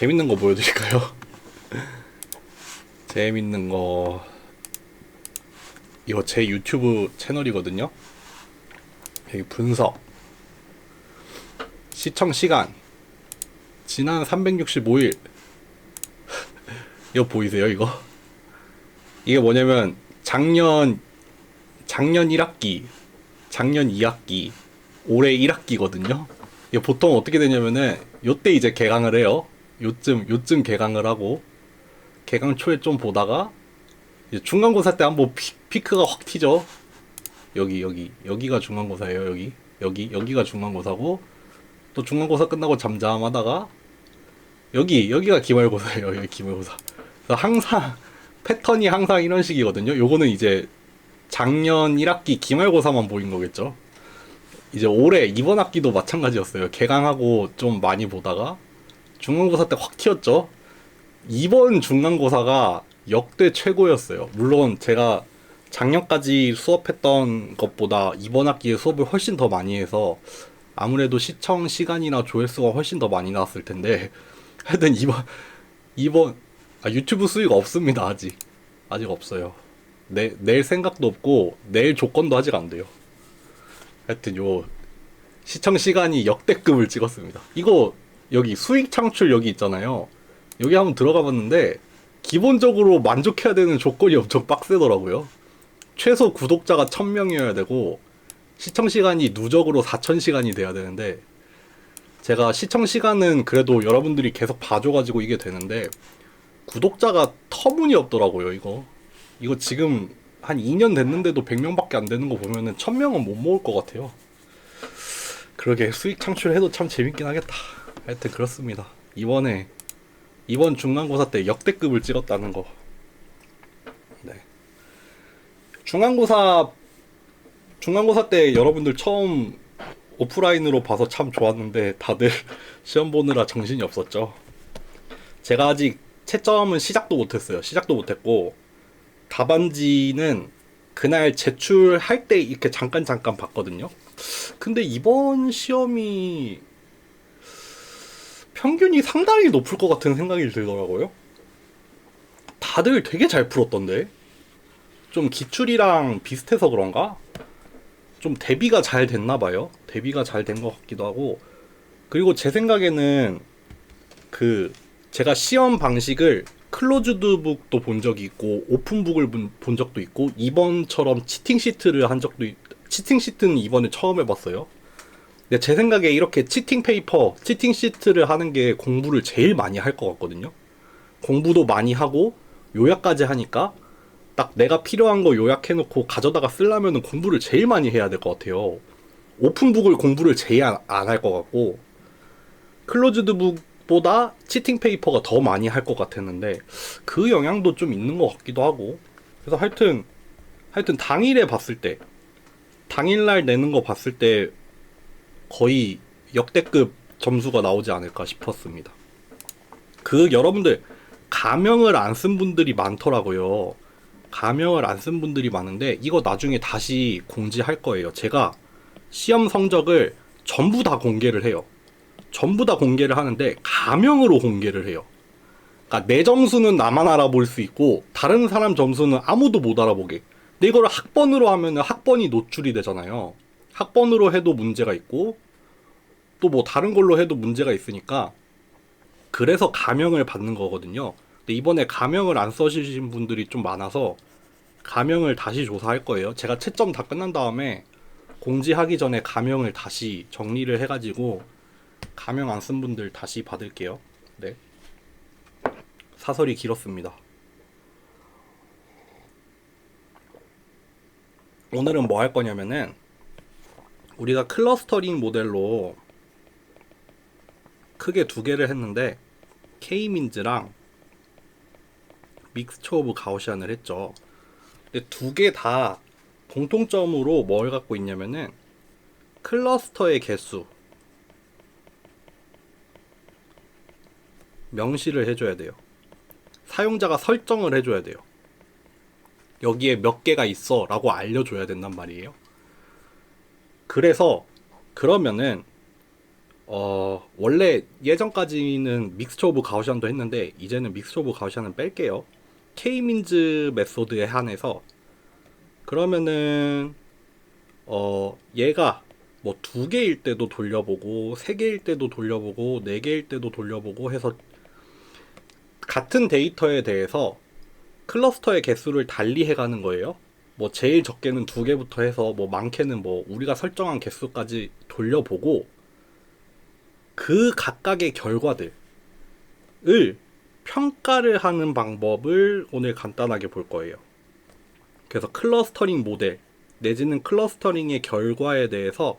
재밌는 거 보여드릴까요? 재밌는 거, 이거 제 유튜브 채널이거든요. 여기 분석, 시청 시간, 지난 365일. 이거 보이세요, 이거? 이게 뭐냐면 작년 1학기, 작년 2학기, 올해 1학기거든요. 이게 보통 어떻게 되냐면은 요때 이제 개강을 해요. 요쯤 개강을 하고, 개강 초에 좀 보다가 이제 중간고사 때 한번 피크가 확 튀죠. 여기가 중간고사예요. 여기가 중간고사고, 또 중간고사 끝나고 잠잠하다가 여기가 기말고사예요. 여기 기말고사. 그래서 항상 패턴이 항상 이런 식이거든요. 요거는 이제 작년 1학기 기말고사만 보인 거겠죠. 이제 올해 이번 학기도 마찬가지였어요. 개강하고 좀 많이 보다가 중간고사 때 확 튀었죠. 이번 중간고사가 역대 최고였어요. 물론 제가 작년까지 수업했던 것보다 이번 학기에 수업을 훨씬 더 많이 해서 아무래도 시청 시간이나 조회수가 훨씬 더 많이 나왔을 텐데, 하여튼 이번 유튜브 수익 없습니다. 아직 없어요. 낼 생각도 없고 낼 조건도 아직 안 돼요. 하여튼 요 시청 시간이 역대급을 찍었습니다. 이거 여기 수익 창출 여기 있잖아요. 여기 한번 들어가 봤는데 기본적으로 만족해야 되는 조건이 엄청 빡세더라고요. 최소 구독자가 1000명이어야 되고 시청 시간이 누적으로 4000시간이 돼야 되는데, 제가 시청 시간은 그래도 여러분들이 계속 봐줘가지고 이게 되는데 구독자가 터무니없더라고요. 이거 지금 한 2년 됐는데도 100명밖에 안 되는 거 보면은 1000명은 못 모을 것 같아요. 그러게 수익 창출해도 참 재밌긴 하겠다. 하여튼 그렇습니다. 이번 중간고사 때 역대급을 찍었다는 거. 네. 중간고사 때 여러분들 처음 오프라인으로 봐서 참 좋았는데 다들 시험 보느라 정신이 없었죠. 제가 아직 채점은 시작도 못했고 답안지는 그날 제출할 때 이렇게 잠깐 봤거든요. 근데 이번 시험이 평균이 상당히 높을 것 같은 생각이 들더라고요. 다들 되게 잘 풀었던데. 좀 기출이랑 비슷해서 그런가? 좀 대비가 잘 됐나 봐요. 대비가 잘 된 것 같기도 하고. 그리고 제 생각에는 제가 시험 방식을 클로즈드 북도 본 적이 있고 오픈북을 본 적도 있고 이번처럼 치팅 시트는 이번에 처음 해봤어요. 근데 제 생각에 이렇게 치팅 시트를 하는 게 공부를 제일 많이 할 것 같거든요. 공부도 많이 하고 요약까지 하니까 딱 내가 필요한 거 요약해놓고 가져다가 쓰려면 공부를 제일 많이 해야 될 것 같아요. 오픈북을 공부를 제일 안 할 것 같고, 클로즈드북보다 치팅 페이퍼가 더 많이 할 것 같았는데 그 영향도 좀 있는 것 같기도 하고. 그래서 하여튼 당일날 내는 거 봤을 때 거의 역대급 점수가 나오지 않을까 싶었습니다. 여러분들 가명을 안 쓴 분들이 많더라고요. 가명을 안 쓴 분들이 많은데 이거 나중에 다시 공지할 거예요. 제가 시험 성적을 전부 다 공개를 해요. 전부 다 공개를 하는데 가명으로 공개를 해요. 그러니까 내 점수는 나만 알아볼 수 있고 다른 사람 점수는 아무도 못 알아보게. 근데 이걸 학번으로 하면 학번이 노출이 되잖아요. 학번으로 해도 문제가 있고 또 뭐 다른 걸로 해도 문제가 있으니까, 그래서 가명을 받는 거거든요. 근데 이번에 가명을 안 써주신 분들이 좀 많아서 가명을 다시 조사할 거예요. 제가 채점 다 끝난 다음에 공지하기 전에 가명을 다시 정리를 해가지고 가명 안 쓴 분들 다시 받을게요. 네. 사설이 길었습니다. 오늘은 뭐 할 거냐면은 우리가 클러스터링 모델로 크게 두 개를 했는데 K민즈랑 믹스처 오브 가우시안을 했죠. 근데 두 개 다 공통점으로 뭘 갖고 있냐면은 클러스터의 개수 명시를 해줘야 돼요. 사용자가 설정을 해줘야 돼요. 여기에 몇 개가 있어 라고 알려줘야 된단 말이에요. 그래서 그러면은 원래 예전까지는 믹스처 오브 가우시안도 했는데 이제는 믹스처 오브 가우시안은 뺄게요. K민즈 메소드에 한해서. 그러면은 얘가 뭐 2개일 때도 돌려보고 3개일 때도 돌려보고 4개일 때도 돌려보고 해서 같은 데이터에 대해서 클러스터의 개수를 달리 해가는 거예요. 뭐 제일 적게는 2개부터 해서 뭐 많게는 뭐 우리가 설정한 개수까지 돌려보고 그 각각의 결과들을 평가를 하는 방법을 오늘 간단하게 볼 거예요. 그래서 클러스터링 모델 내지는 클러스터링의 결과에 대해서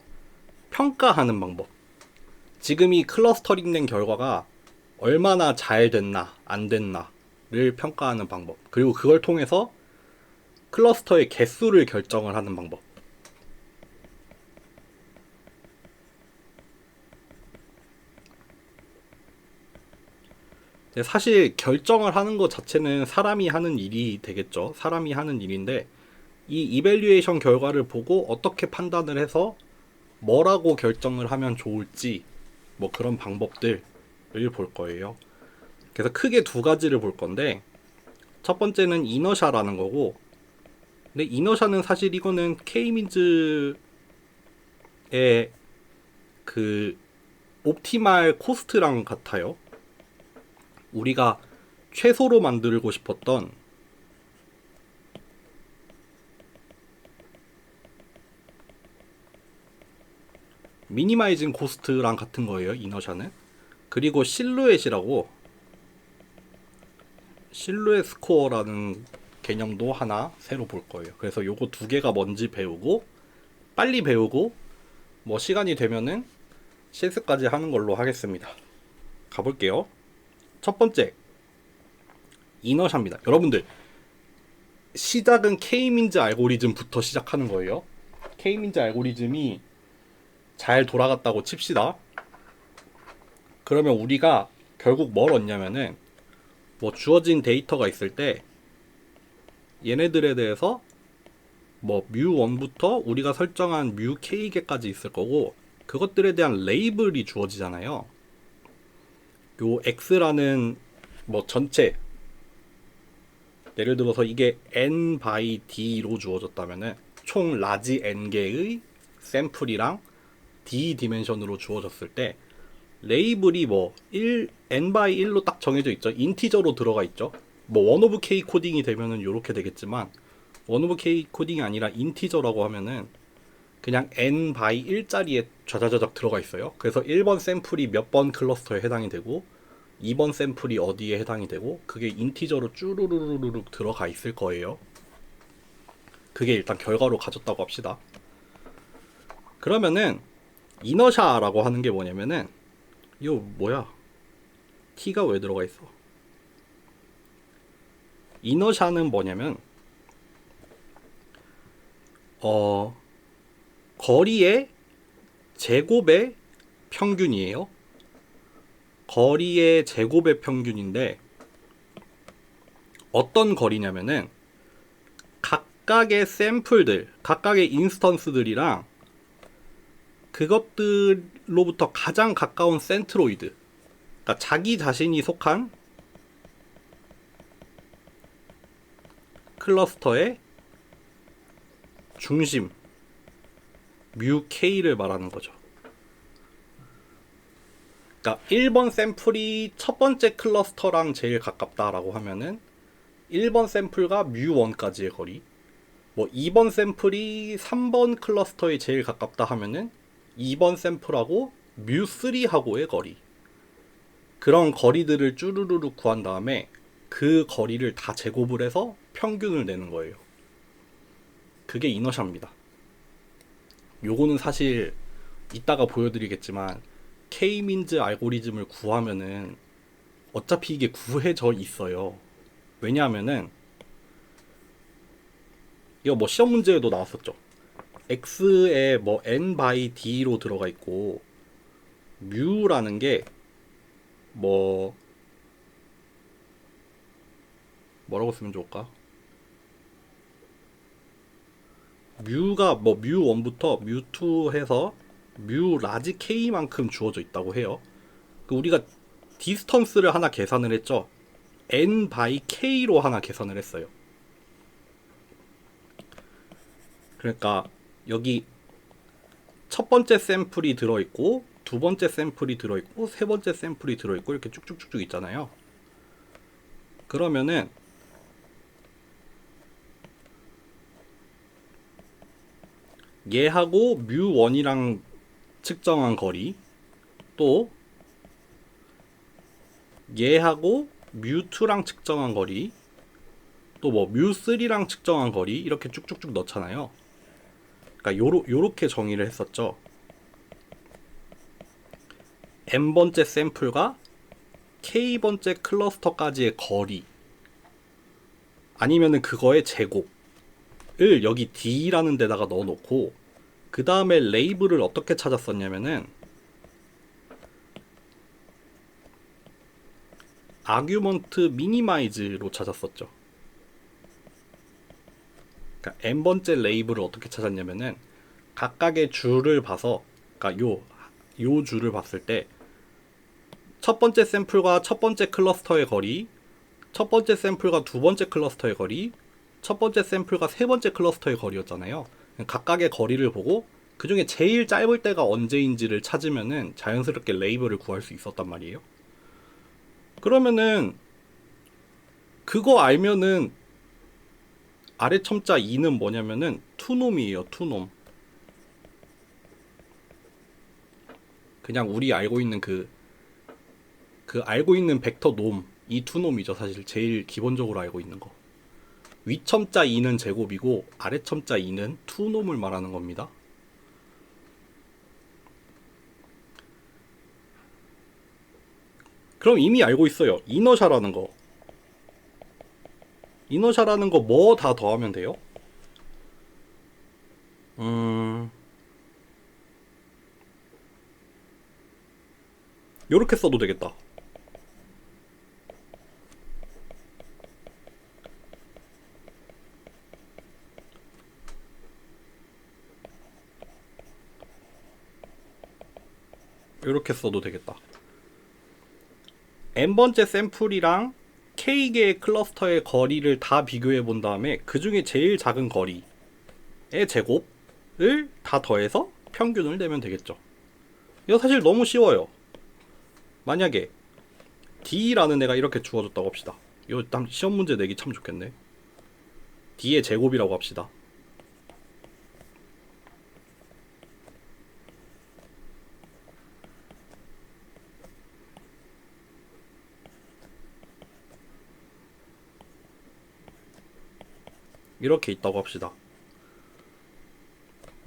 평가하는 방법. 지금 이 클러스터링 된 결과가 얼마나 잘 됐나 안 됐나를 평가하는 방법. 그리고 그걸 통해서 클러스터의 개수를 결정을 하는 방법. 사실 결정을 하는 것 자체는 사람이 하는 일이 되겠죠. 사람이 하는 일인데 이 이밸류에이션 결과를 보고 어떻게 판단을 해서 뭐라고 결정을 하면 좋을지 뭐 그런 방법들을 볼 거예요. 그래서 크게 2가지를 볼 건데 첫 번째는 이너샤라는 거고, 근데 이너샤는 사실 이거는 K민즈의 그 옵티말 코스트랑 같아요. 우리가 최소로 만들고 싶었던 미니마이징 코스트랑 같은 거예요, 이너샤는. 그리고 실루엣이라고, 실루엣 스코어라는 개념도 하나 새로 볼 거예요. 그래서 요거 2개가 뭔지 배우고 빨리 배우고 뭐 시간이 되면은 실습까지 하는 걸로 하겠습니다. 가볼게요. 첫 번째, 이너샤입니다. 여러분들, 시작은 K민즈 알고리즘부터 시작하는 거예요. K민즈 알고리즘이 잘 돌아갔다고 칩시다. 그러면 우리가 결국 뭘 얻냐면은 뭐 주어진 데이터가 있을 때 얘네들에 대해서 뭐 뮤1부터 우리가 설정한 뮤k개까지 있을 거고, 그것들에 대한 레이블이 주어지잖아요. 요 x라는 뭐 전체, 예를 들어서 이게 n by d로 주어졌다면은 총 라지 n개의 샘플이랑 d 디멘션으로 주어졌을 때 레이블이 뭐 n by 1로 딱 정해져 있죠. 인티저로 들어가 있죠. 뭐 원 오브 k 코딩이 되면은 요렇게 되겠지만 원 오브 k 코딩이 아니라 인티저라고 하면은 그냥 n by 1짜리에 좌자자작 들어가 있어요. 그래서 1번 샘플이 몇 번 클러스터에 해당이 되고 2번 샘플이 어디에 해당이 되고 그게 인티저로 쭈루루루룩 들어가 있을 거예요. 그게 일단 결과로 가졌다고 합시다. 그러면은 이너샤라고 하는 게 뭐냐면은 이거 뭐야? t가 왜 들어가 있어? 이너샤는 뭐냐면 거리의 제곱의 평균이에요. 거리의 제곱의 평균인데 어떤 거리냐면은 각각의 샘플들, 각각의 인스턴스들이랑 그것들로부터 가장 가까운 센트로이드, 그러니까 자기 자신이 속한 클러스터의 중심 뮤 k를 말하는 거죠. 그러니까 1번 샘플이 첫 번째 클러스터랑 제일 가깝다라고 하면은 1번 샘플과 뮤1까지의 거리, 뭐 2번 샘플이 3번 클러스터에 제일 가깝다 하면은 2번 샘플하고 뮤3하고의 거리, 그런 거리들을 쭈루루루 구한 다음에 그 거리를 다 제곱을 해서 평균을 내는 거예요. 그게 이너샤입니다. 요거는 사실 이따가 보여드리겠지만 K민즈 알고리즘을 구하면은 어차피 이게 구해져 있어요. 왜냐하면은 이거 뭐 시험 문제에도 나왔었죠. x에 뭐 n by d로 들어가 있고 뮤라는 게 뭐 뭐라고 쓰면 좋을까? 뮤가 뭐 뮤1부터 뮤2 해서 뮤 라지 K만큼 주어져 있다고 해요. 우리가 디스턴스를 하나 계산을 했죠. N 바이 K로 하나 계산을 했어요. 그러니까 여기 첫 번째 샘플이 들어있고 두 번째 샘플이 들어있고 세 번째 샘플이 들어있고 이렇게 쭉쭉쭉쭉 있잖아요. 그러면은 얘하고 뮤1이랑 측정한 거리, 또 얘하고 뮤2랑 측정한 거리, 또 뭐 뮤3랑 측정한 거리, 이렇게 쭉쭉쭉 넣잖아요. 그러니까 요렇게 정의를 했었죠. n번째 샘플과 k번째 클러스터까지의 거리, 아니면은 그거의 제곱을 여기 D라는 데다가 넣어놓고, 그 다음에 레이블을 어떻게 찾았었냐면은 아규먼트 미니마이즈로 찾았었죠. 그러니까 n번째 레이블을 어떻게 찾았냐면은 각각의 줄을 봐서, 그러니까 요 줄을 봤을 때 첫 번째 샘플과 첫 번째 클러스터의 거리, 첫 번째 샘플과 두 번째 클러스터의 거리, 첫 번째 샘플과 세 번째 클러스터의 거리였잖아요. 각각의 거리를 보고 그 중에 제일 짧을 때가 언제인지를 찾으면은 자연스럽게 레이블을 구할 수 있었단 말이에요. 그러면은 그거 알면은 아래 첨자 2는 뭐냐면은 투놈이에요. 투놈. 그냥 우리 알고 있는 그 알고 있는 벡터 놈, 이 투놈이죠. 사실 제일 기본적으로 알고 있는 거. 위 첨자 2는 제곱이고 아래 첨자 2는 투놈을 말하는 겁니다. 그럼 이미 알고 있어요. 이너샤라는 거. 이너샤라는 거 뭐 다 더하면 돼요? 요렇게 써도 되겠다. 요렇게 써도 되겠다. n번째 샘플이랑 k개의 클러스터의 거리를 다 비교해 본 다음에 그 중에 제일 작은 거리의 제곱을 다 더해서 평균을 내면 되겠죠. 이거 사실 너무 쉬워요. 만약에 D라는 애가 이렇게 주어졌다고 합시다. 이거 시험 문제 내기 참 좋겠네. D의 제곱이라고 합시다. 이렇게 있다고 합시다.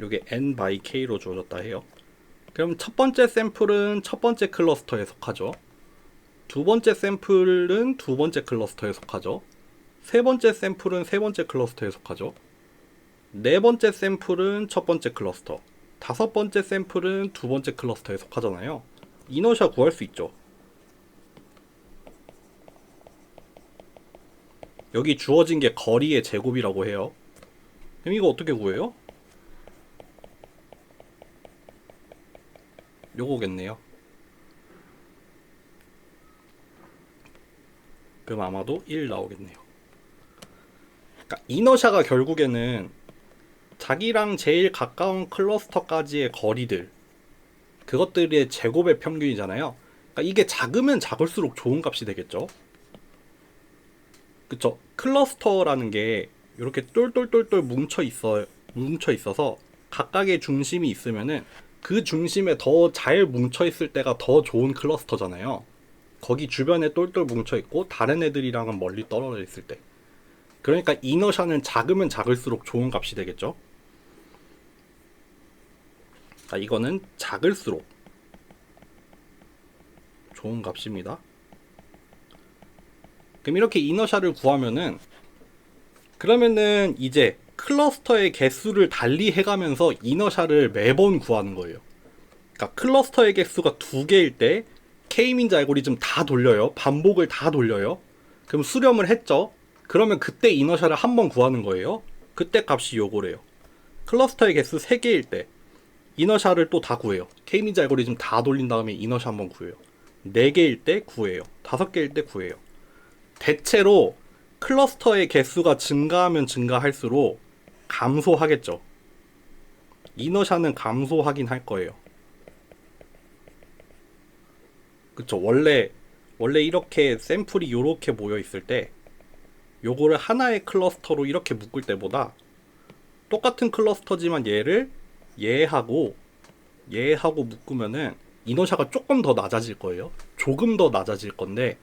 이게 n by k로 주어졌다 해요. 그럼 첫 번째 샘플은 첫 번째 클러스터에 속하죠. 두 번째 샘플은 두 번째 클러스터에 속하죠. 세 번째 샘플은 세 번째 클러스터에 속하죠. 네 번째 샘플은 첫 번째 클러스터, 다섯 번째 샘플은 두 번째 클러스터에 속하잖아요. 이너샤 구할 수 있죠. 여기 주어진 게 거리의 제곱이라고 해요. 그럼 이거 어떻게 구해요? 요거겠네요. 그럼 아마도 1 나오겠네요. 그러니까 이너샤가 결국에는 자기랑 제일 가까운 클러스터까지의 거리들, 그것들의 제곱의 평균이잖아요. 그러니까 이게 작으면 작을수록 좋은 값이 되겠죠. 그쵸? 클러스터라는 게 이렇게 똘똘똘똘 뭉쳐 있어서 각각의 중심이 있으면은 그 중심에 더 잘 뭉쳐 있을 때가 더 좋은 클러스터잖아요. 거기 주변에 똘똘 뭉쳐 있고 다른 애들이랑은 멀리 떨어져 있을 때. 그러니까 이너샤는 작으면 작을수록 좋은 값이 되겠죠. 자, 이거는 작을수록 좋은 값입니다. 그럼 이렇게 이너샤를 구하면은, 그러면은 이제 클러스터의 개수를 달리 해가면서 이너샤를 매번 구하는 거예요. 그러니까 클러스터의 개수가 2개일 때 K민즈 알고리즘 다 돌려요. 반복을 다 돌려요. 그럼 수렴을 했죠. 그러면 그때 이너샤를 한 번 구하는 거예요. 그때 값이 요거래요. 클러스터의 개수 3개일 때 이너샤를 또 다 구해요. K민지 알고리즘 다 돌린 다음에 이너샤 한번 구해요. 4개일 때 구해요. 5개일 때 구해요. 대체로 클러스터의 개수가 증가하면 증가할수록 감소하겠죠. 이너샤는 감소하긴 할 거예요. 그쵸. 원래 이렇게 샘플이 요렇게 모여 있을 때 요거를 하나의 클러스터로 이렇게 묶을 때보다 똑같은 클러스터지만 얘하고 묶으면은 이너샤가 조금 더 낮아질 거예요. 조금 더 낮아질 건데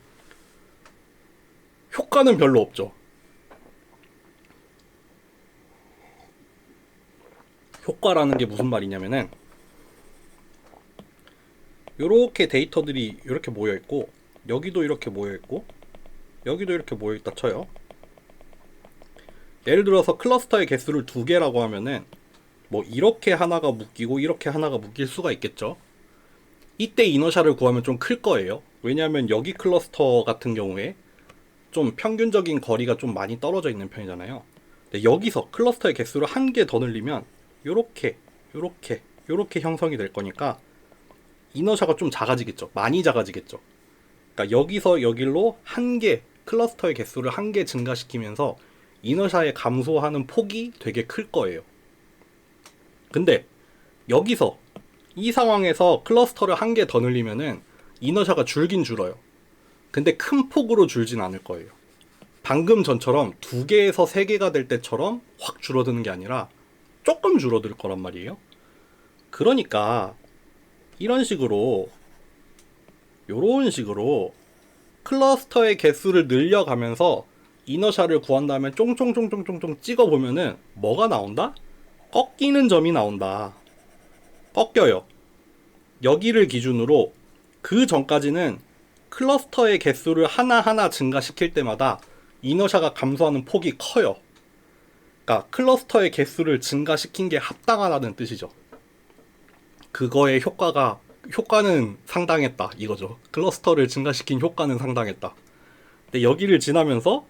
효과는 별로 없죠. 효과라는 게 무슨 말이냐면은 요렇게 데이터들이 이렇게 모여 있고 여기도 이렇게 모여 있고 여기도 이렇게 모여 있다 쳐요. 예를 들어서 클러스터의 개수를 2개라고 하면은 뭐 이렇게 하나가 묶이고 이렇게 하나가 묶일 수가 있겠죠. 이때 이너샤를 구하면 좀 클 거예요. 왜냐하면 여기 클러스터 같은 경우에 좀 평균적인 거리가 좀 많이 떨어져 있는 편이잖아요. 근데 여기서 클러스터의 개수를 1개 더 늘리면 요렇게 형성이 될 거니까 이너샤가 좀 작아지겠죠. 많이 작아지겠죠. 그러니까 여기서 여길로 1개, 클러스터의 개수를 1개 증가시키면서 이너샤의 감소하는 폭이 되게 클 거예요. 근데 여기서 이 상황에서 클러스터를 1개 더 늘리면은 이너샤가 줄긴 줄어요. 근데 큰 폭으로 줄진 않을 거예요. 방금 전처럼 2개에서 3개가 될 때처럼 확 줄어드는 게 아니라 조금 줄어들 거란 말이에요. 그러니까 이런 식으로 요런 식으로 클러스터의 개수를 늘려가면서 이너샤를 구한 다음에 쫑쫑쫑쫑쫑쫑 찍어보면은 뭐가 나온다? 꺾이는 점이 나온다. 꺾여요. 여기를 기준으로 그 전까지는 클러스터의 개수를 하나하나 증가시킬 때마다 이너샤가 감소하는 폭이 커요. 그러니까 클러스터의 개수를 증가시킨 게 합당하다는 뜻이죠. 그거의 효과는 상당했다 이거죠. 클러스터를 증가시킨 효과는 상당했다. 근데 여기를 지나면서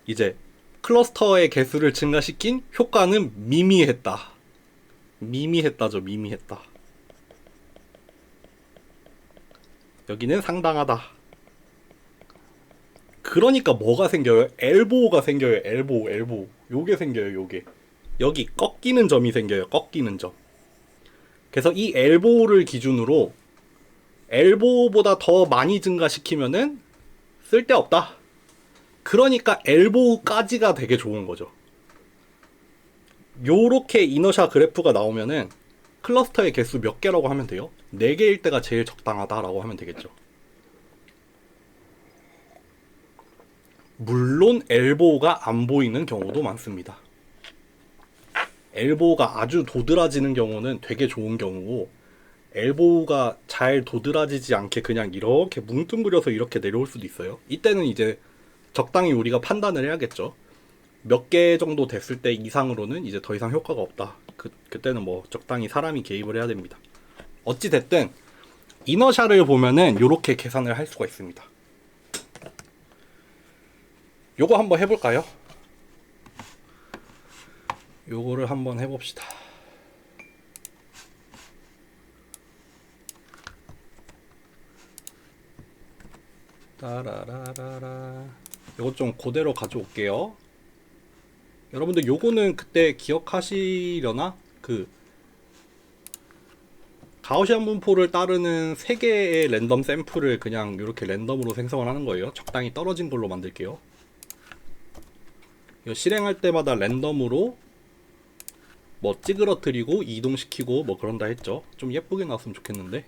이제 클러스터의 개수를 증가시킨 효과는 미미했다. 미미했다죠. 미미했다. 여기는 상당하다. 그러니까 뭐가 생겨요? 엘보가 생겨요. 엘보. 요게 생겨요. 요게. 여기 꺾이는 점이 생겨요. 꺾이는 점. 그래서 이 엘보를 기준으로 엘보보다 더 많이 증가시키면은 쓸데없다. 그러니까 엘보까지가 되게 좋은 거죠. 요렇게 이너샤 그래프가 나오면은 클러스터의 개수 몇 개라고 하면 돼요? 4개일 때가 제일 적당하다라고 하면 되겠죠. 물론 엘보가 안 보이는 경우도 많습니다. 엘보가 아주 도드라지는 경우는 되게 좋은 경우고, 엘보가 잘 도드라지지 않게 그냥 이렇게 뭉뚱그려서 이렇게 내려올 수도 있어요. 이때는 이제 적당히 우리가 판단을 해야겠죠. 몇 개 정도 됐을 때 이상으로는 이제 더 이상 효과가 없다. 그때는 뭐 적당히 사람이 개입을 해야 됩니다. 어찌 됐든 이너샤를 보면은 이렇게 계산을 할 수가 있습니다. 요거 한번 해볼까요? 요거를 한번 해봅시다. 따라라라라. 요거 좀 그대로 가져올게요. 여러분들 요거는 그때 기억하시려나? 가우시안 분포를 따르는 3개의 랜덤 샘플을 그냥 이렇게 랜덤으로 생성을 하는 거예요. 적당히 떨어진 걸로 만들게요. 이거 실행할 때마다 랜덤으로 뭐 찌그러뜨리고 이동시키고 뭐 그런다 했죠. 좀 예쁘게 나왔으면 좋겠는데.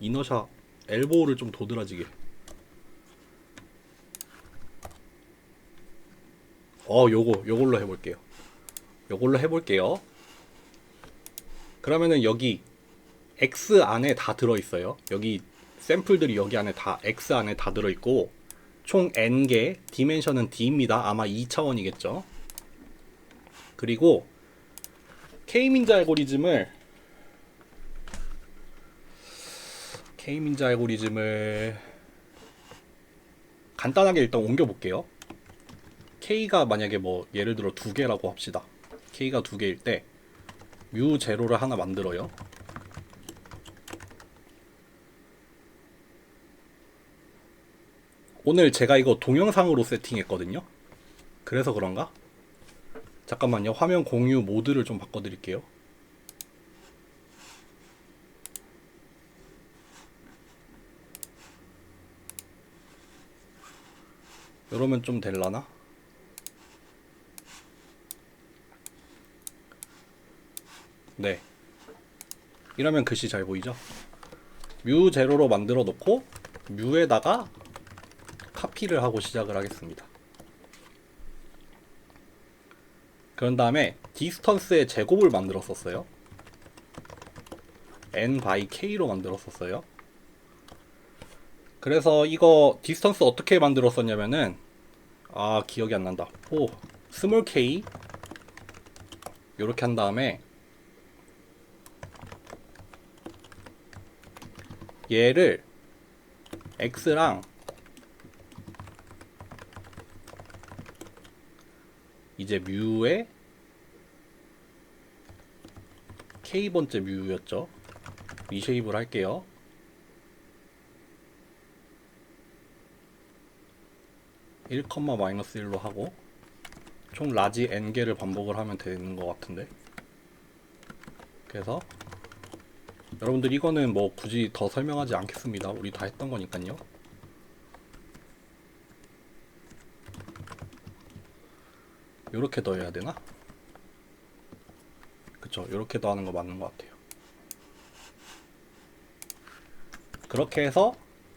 이너샤 엘보를 좀 도드라지게. 요걸로 해볼게요. 그러면은 여기 X 안에 다 들어있어요. 여기 샘플들이 여기 안에 다 X 안에 다 들어있고 총 N개, 디멘션은 D입니다. 아마 2차원이겠죠. 그리고 K민지 알고리즘을 간단하게 일단 옮겨볼게요. K가 만약에 뭐 예를 들어 2개라고 합시다. K가 2개일 때 뮤 제로를 하나 만들어요. 오늘 제가 이거 동영상으로 세팅했거든요. 그래서 그런가? 잠깐만요. 화면 공유 모드를 좀 바꿔드릴게요. 이러면 좀 될라나? 네. 이러면 글씨 잘 보이죠? 뮤 제로로 만들어 놓고 뮤에다가 카피를 하고 시작을 하겠습니다. 그런 다음에 디스턴스의 제곱을 만들었었어요. n by k로 만들었었어요. 그래서 이거 디스턴스 어떻게 만들었었냐면은 기억이 안 난다. 스몰 k 요렇게 한 다음에 얘를 x랑 이제 뮤의 k번째 뮤였죠. 리쉐입을 할게요. (1,-1로) 하고 총 라지 n개를 반복을 하면 되는 것 같은데, 그래서 여러분들 이거는 뭐 굳이 더 설명하지 않겠습니다. 우리 다 했던 거니까요. 요렇게 더 해야 되나? 그쵸, 요렇게 더 하는 거 맞는 것 같아요. 그렇게 해서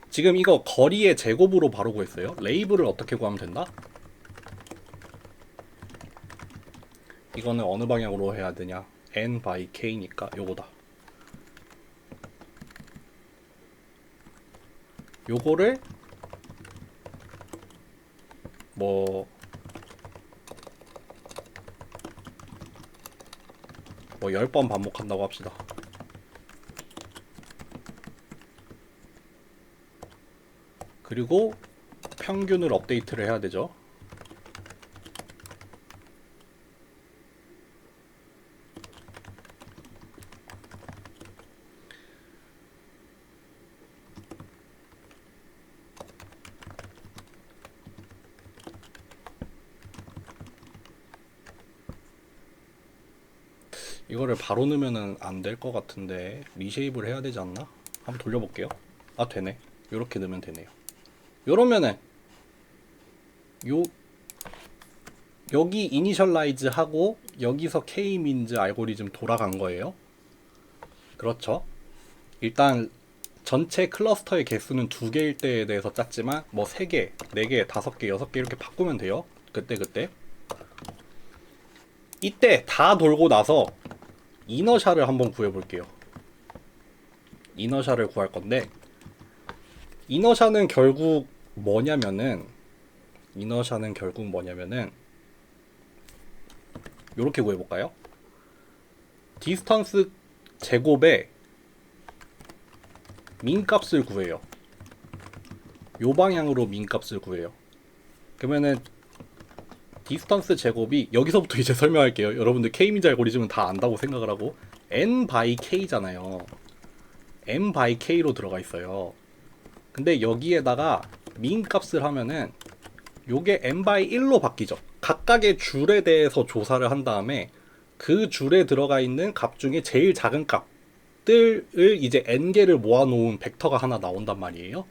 지금 이거 거리의 제곱으로 바로 구했어요. 레이블을 어떻게 구하면 된다? 이거는 어느 방향으로 해야 되냐? n by k니까 요거다. 요거를 뭐 10번 반복한다고 합시다. 그리고 평균을 업데이트를 해야 되죠. 이거를 바로 넣으면은 안 될 것 같은데 리쉐입을 해야 되지 않나? 한번 돌려볼게요. 되네. 요렇게 넣으면 되네요. 요러면은 여기 이니셜라이즈 하고 여기서 K-민즈 알고리즘 돌아간 거예요. 그렇죠. 일단 전체 클러스터의 개수는 2개일 때에 대해서 짰지만 뭐 3개, 4개, 5개, 6개 이렇게 바꾸면 돼요. 그때 이때 다 돌고 나서 이너샤를 한번 구해볼게요. 이너샤를 구할 건데, 이너샤는 결국 뭐냐면은 요렇게 구해볼까요? 디스턴스 제곱에 민값을 구해요. 요 방향으로 민값을 구해요. 그러면은 디스턴스 제곱이, 여기서부터 이제 설명할게요. 여러분들 K-민즈 알고리즘은 다 안다고 생각을 하고, n by k잖아요. n by k로 들어가 있어요. 근데 여기에다가 민값을 하면은 요게 n by 1로 바뀌죠. 각각의 줄에 대해서 조사를 한 다음에 그 줄에 들어가 있는 값 중에 제일 작은 값들을 이제 n개를 모아놓은 벡터가 하나 나온단 말이에요.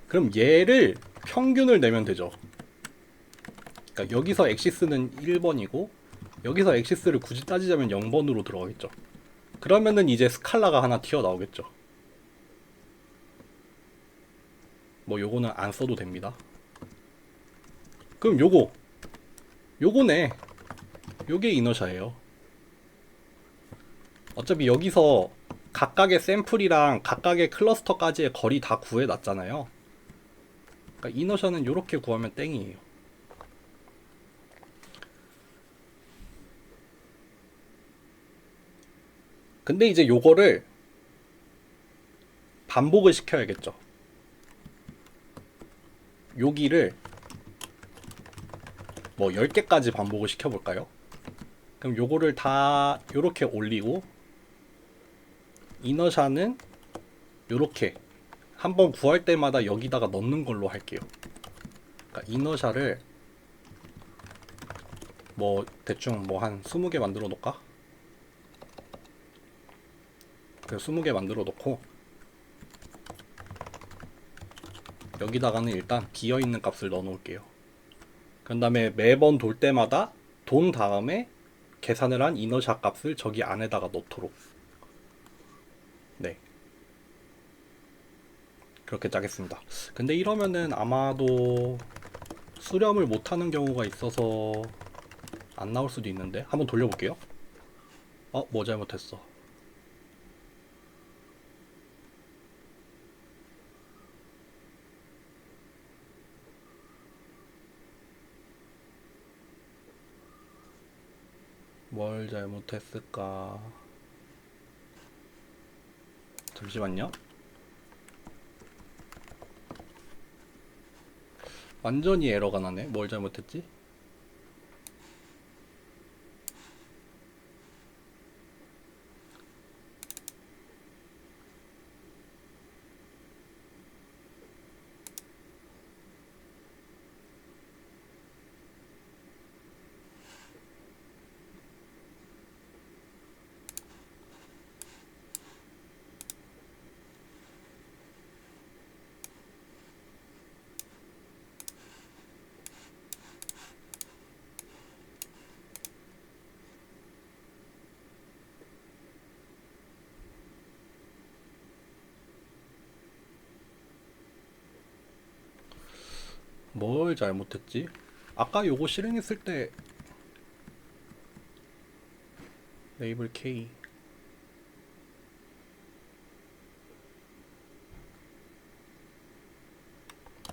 그럼 얘를 평균을 내면 되죠. 그러니까 여기서 엑시스는 1번이고 여기서 엑시스를 굳이 따지자면 0번으로 들어가겠죠. 그러면은 이제 스칼라가 하나 튀어나오겠죠. 뭐 요거는 안 써도 됩니다. 그럼 요거네. 요게 이너샤예요. 어차피 여기서 각각의 샘플이랑 각각의 클러스터까지의 거리 다 구해놨잖아요. 그러니까 이너샤는 요렇게 구하면 땡이에요. 근데 이제 요거를 반복을 시켜야겠죠. 여기를 뭐 10개까지 반복을 시켜볼까요? 그럼 요거를 다 요렇게 올리고 이너샷은 요렇게 한번 구할 때마다 여기다가 넣는 걸로 할게요. 그러니까 이너샷을 뭐 대충 뭐 한 20개 만들어 놓을까? 그 20개 만들어 놓고 여기다가는 일단 비어있는 값을 넣어 놓을게요. 그 다음에 매번 돌 때마다 돈 다음에 계산을 한 이너샷 값을 저기 안에다가 넣도록, 네, 그렇게 짜겠습니다. 근데 이러면은 아마도 수렴을 못하는 경우가 있어서 안 나올 수도 있는데 한번 돌려볼게요. 뭐 잘못했어. 뭘 잘못했을까? 잠시만요. 완전히 에러가 나네. 뭘 잘못했지? 뭘 잘못했지? 아까 요거 실행했을 때 레이블 K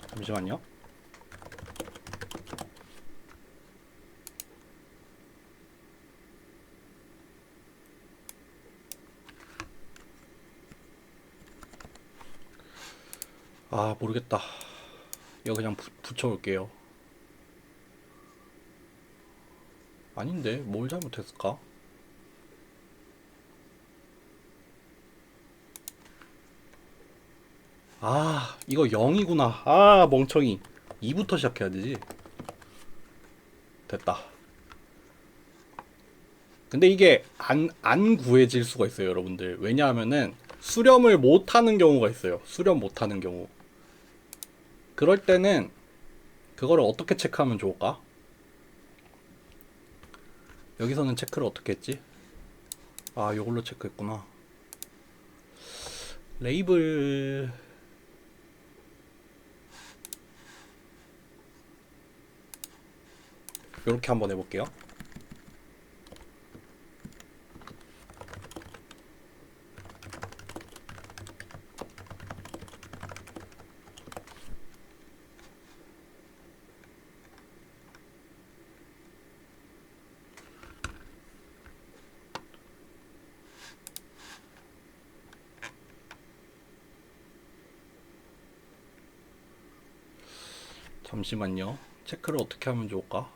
잠시만요. 모르겠다. 이거 그냥 붙여올게요. 아닌데 뭘 잘못했을까? 이거 0이구나. 멍청이. 2부터 시작해야 되지. 됐다. 근데 이게 안 구해질 수가 있어요, 여러분들. 왜냐하면은 수렴을 못하는 경우가 있어요. 수렴 못하는 경우. 그럴 때는 그거를 어떻게 체크하면 좋을까? 여기서는 체크를 어떻게 했지? 요걸로 체크했구나. 레이블 요렇게 한번 해볼게요. 잠시만요. 체크를 어떻게 하면 좋을까?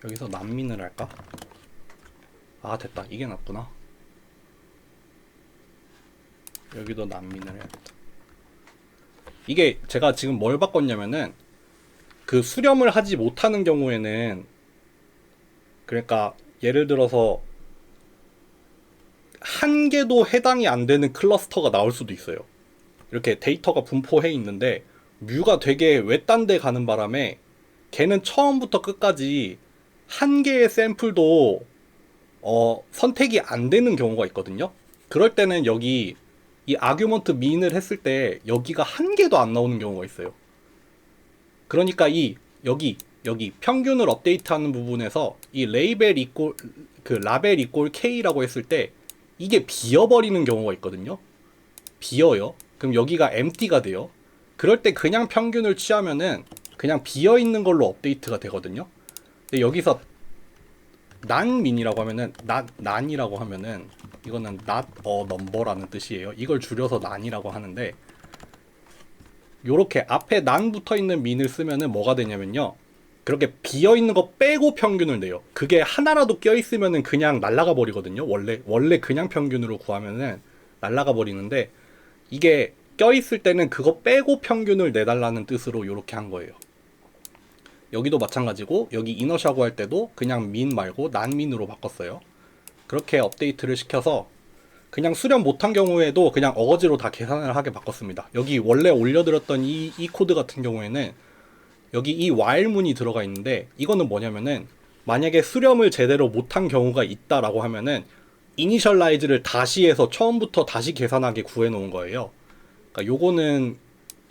여기서 난민을 할까? 됐다. 이게 낫구나. 여기도 난민을 해야겠다. 이게 제가 지금 뭘 바꿨냐면은 그 수렴을 하지 못하는 경우에는, 그러니까 예를 들어서 한 개도 해당이 안 되는 클러스터가 나올 수도 있어요. 이렇게 데이터가 분포해 있는데 뮤가 되게 외딴 데 가는 바람에 걔는 처음부터 끝까지 한 개의 샘플도 선택이 안 되는 경우가 있거든요. 그럴 때는 여기 이 아규먼트 민을 했을 때 여기가 한 개도 안 나오는 경우가 있어요. 그러니까 여기 평균을 업데이트하는 부분에서 이 레이벨 이꼴 그 라벨 이꼴 K라고 했을 때 이게 비어버리는 경우가 있거든요. 비어요. 그럼 여기가 empty가 돼요. 그럴 때 그냥 평균을 취하면은 그냥 비어있는 걸로 업데이트가 되거든요. 근데 여기서 난민이라고 하면은 난이라고 하면은 이거는 not a number라는 뜻이에요. 이걸 줄여서 난이라고 하는데 요렇게 앞에 난 붙어 있는 민을 쓰면은 뭐가 되냐면요, 그렇게 비어 있는 거 빼고 평균을 내요. 그게 하나라도 껴 있으면은 그냥 날아가 버리거든요. 원래 그냥 평균으로 구하면은 날아가 버리는데, 이게 껴 있을 때는 그거 빼고 평균을 내달라는 뜻으로 요렇게 한 거예요. 여기도 마찬가지고, 여기 이너샤 구할 때도 그냥 민 말고 난민으로 바꿨어요. 그렇게 업데이트를 시켜서 그냥 수렴 못한 경우에도 그냥 어거지로 다 계산을 하게 바꿨습니다. 여기 원래 올려드렸던 이 코드 같은 경우에는 여기 이 while문이 들어가 있는데, 이거는 뭐냐면은 만약에 수렴을 제대로 못한 경우가 있다라고 하면은 이니셜라이즈를 다시 해서 처음부터 다시 계산하게 구해놓은 거예요. 그러니까 요거는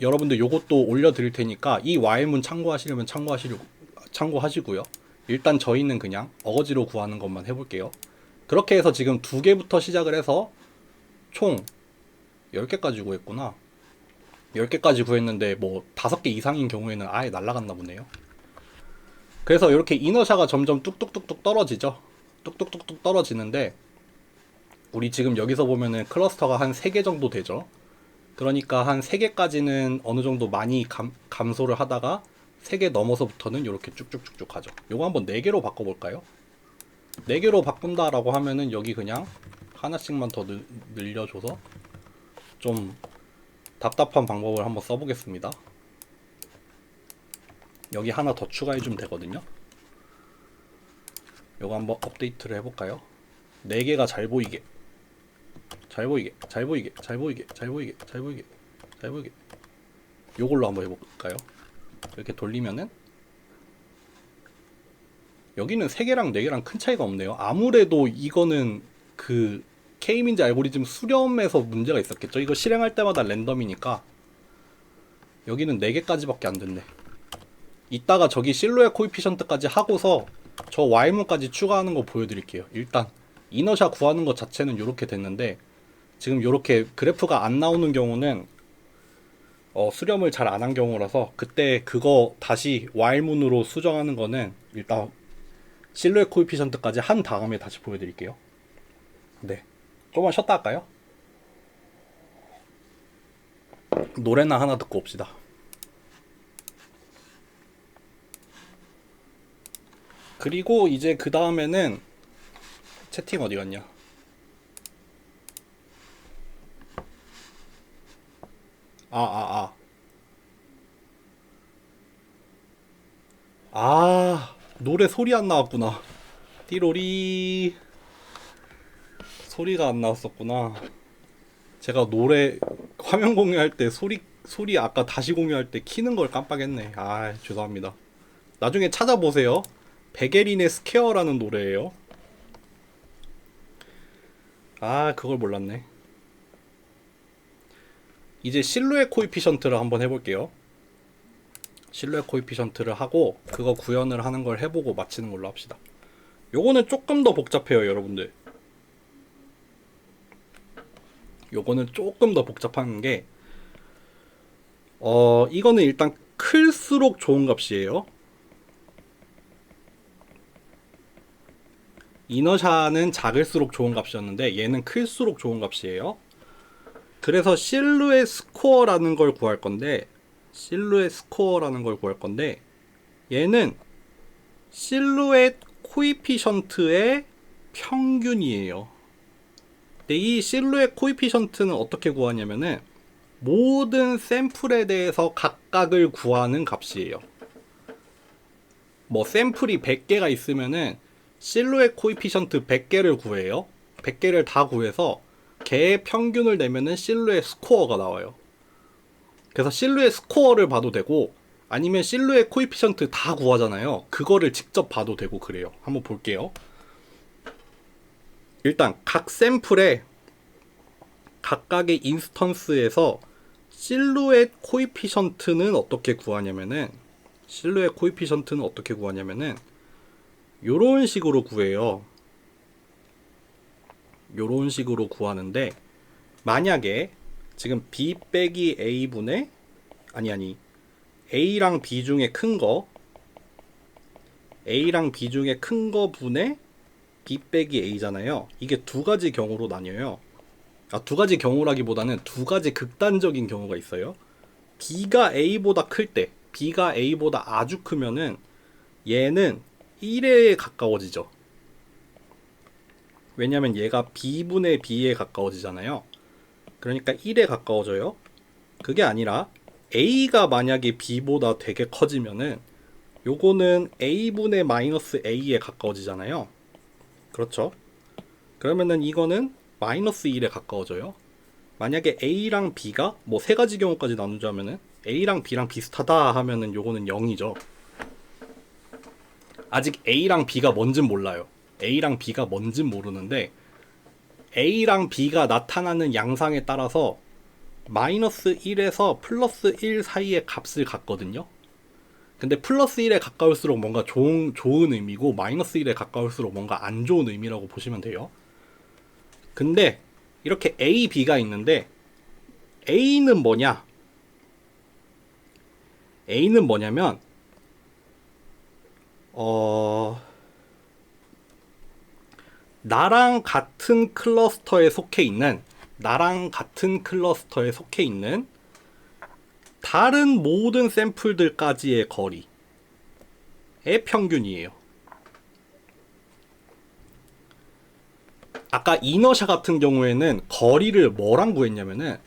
여러분들 요것도 올려드릴 테니까 이 while문 참고하시려면 참고하시고요. 일단 저희는 그냥 어거지로 구하는 것만 해볼게요. 그렇게 해서 지금 2개부터 시작을 해서 총 10개까지 구했구나. 10개까지 구했는데 뭐 5개 이상인 경우에는 아예 날라갔나 보네요. 그래서 이렇게 이너샤가 점점 뚝뚝뚝뚝 떨어지죠. 뚝뚝뚝뚝 떨어지는데, 우리 지금 여기서 보면은 클러스터가 한 3개 정도 되죠. 그러니까 한 3개까지는 어느 정도 많이 감소를 하다가 3개 넘어서부터는 이렇게 쭉쭉쭉쭉 하죠. 요거 한번 4개로 바꿔볼까요? 4개로 바꾼다라고 하면은 여기 그냥 하나씩만 더 늘려줘서 좀 답답한 방법을 한번 써보겠습니다. 여기 하나 더 추가해주면 되거든요. 요거 한번 업데이트를 해볼까요? 4개가 잘 보이게, 잘 보이게, 잘 보이게, 잘 보이게, 잘 보이게, 잘 보이게, 잘 보이게. 요걸로 한번 해볼까요? 이렇게 돌리면은 여기는 3개랑 4개랑 큰 차이가 없네요. 아무래도 이거는 그 K민지 알고리즘 수렴에서 문제가 있었겠죠. 이거 실행할 때마다 랜덤이니까. 여기는 4개까지밖에 안 됐네. 이따가 저기 실루엣 코이피션트까지 하고서 저 Y문까지 추가하는 거 보여드릴게요. 일단 이너샤 구하는 것 자체는 이렇게 됐는데, 지금 이렇게 그래프가 안 나오는 경우는 수렴을 잘 안 한 경우라서, 그때 그거 다시 Y문으로 수정하는 거는 일단 실루엣 코이피션트까지 한 다음에 다시 보여드릴게요. 네, 조금만 쉬었다 할까요? 노래나 하나 듣고 옵시다. 그리고 이제 그 다음에는 채팅 어디 갔냐? 노래 소리 안 나왔구나. 띠로리 소리가 안 나왔었구나. 제가 노래 화면 공유할 때 소리 아까 다시 공유할 때 키는 걸 깜빡했네. 죄송합니다. 나중에 찾아보세요. 베게린의 스퀘어라는 노래예요. 그걸 몰랐네. 이제 실루엣 코이피션트를 한번 해볼게요. 실루엣 코이피션트를 하고 그거 구현을 하는 걸 해보고 마치는 걸로 합시다. 요거는 조금 더 복잡해요, 여러분들. 요거는 조금 더 복잡한 게, 이거는 일단 클수록 좋은 값이에요. 이너샤는 작을수록 좋은 값이었는데 얘는 클수록 좋은 값이에요. 그래서 실루엣 스코어라는 걸 구할 건데, 얘는 실루엣 코이피션트의 평균이에요. 근데 이 실루엣 코이피션트는 어떻게 구하냐면은 모든 샘플에 대해서 각각을 구하는 값이에요. 뭐 샘플이 100개가 있으면은 실루엣 코이피션트 100개를 구해요. 100개를 다 구해서 걔의 평균을 내면은 실루엣 스코어가 나와요. 그래서 실루엣 스코어를 봐도 되고, 아니면 실루엣 코이피션트 다 구하잖아요. 그거를 직접 봐도 되고 그래요. 한번 볼게요. 일단 각 샘플에 각각의 인스턴스에서 실루엣 코이피션트는 어떻게 구하냐면은 요런 식으로 구해요. 요런 식으로 구하는데, 만약에 지금 B 빼기 A분의 A랑 B 중에 큰 거 분의 B 빼기 A잖아요. 이게 두 가지 경우로 나뉘어요. 두 가지 경우라기보다는 두 가지 극단적인 경우가 있어요. B가 A보다 클 때, B가 A보다 아주 크면은 얘는 1에 가까워지죠. 왜냐면 얘가 B분의 B에 가까워지잖아요. 그러니까 1에 가까워져요. 그게 아니라 A가 만약에 B보다 되게 커지면은 요거는 A분의 마이너스 A에 가까워지잖아요. 그렇죠? 그러면은 이거는 마이너스 1에 가까워져요. 만약에 A랑 B가 뭐 세 가지 경우까지 나누자면은 A랑 B랑 비슷하다 하면은 요거는 0이죠. 아직 A랑 B가 뭔진 몰라요. A랑 B가 뭔진 모르는데 A랑 B가 나타나는 양상에 따라서 마이너스 1에서 플러스 1 사이의 값을 갖거든요. 근데 플러스 1에 가까울수록 뭔가 좋은 의미고 마이너스 1에 가까울수록 뭔가 안 좋은 의미라고 보시면 돼요. 근데 이렇게 A, B가 있는데 A는 뭐냐? A는 뭐냐면 나랑 같은 클러스터에 속해 있는 다른 모든 샘플들까지의 거리의 평균이에요. 아까 이너샤 같은 경우에는 거리를 뭐랑 구했냐면은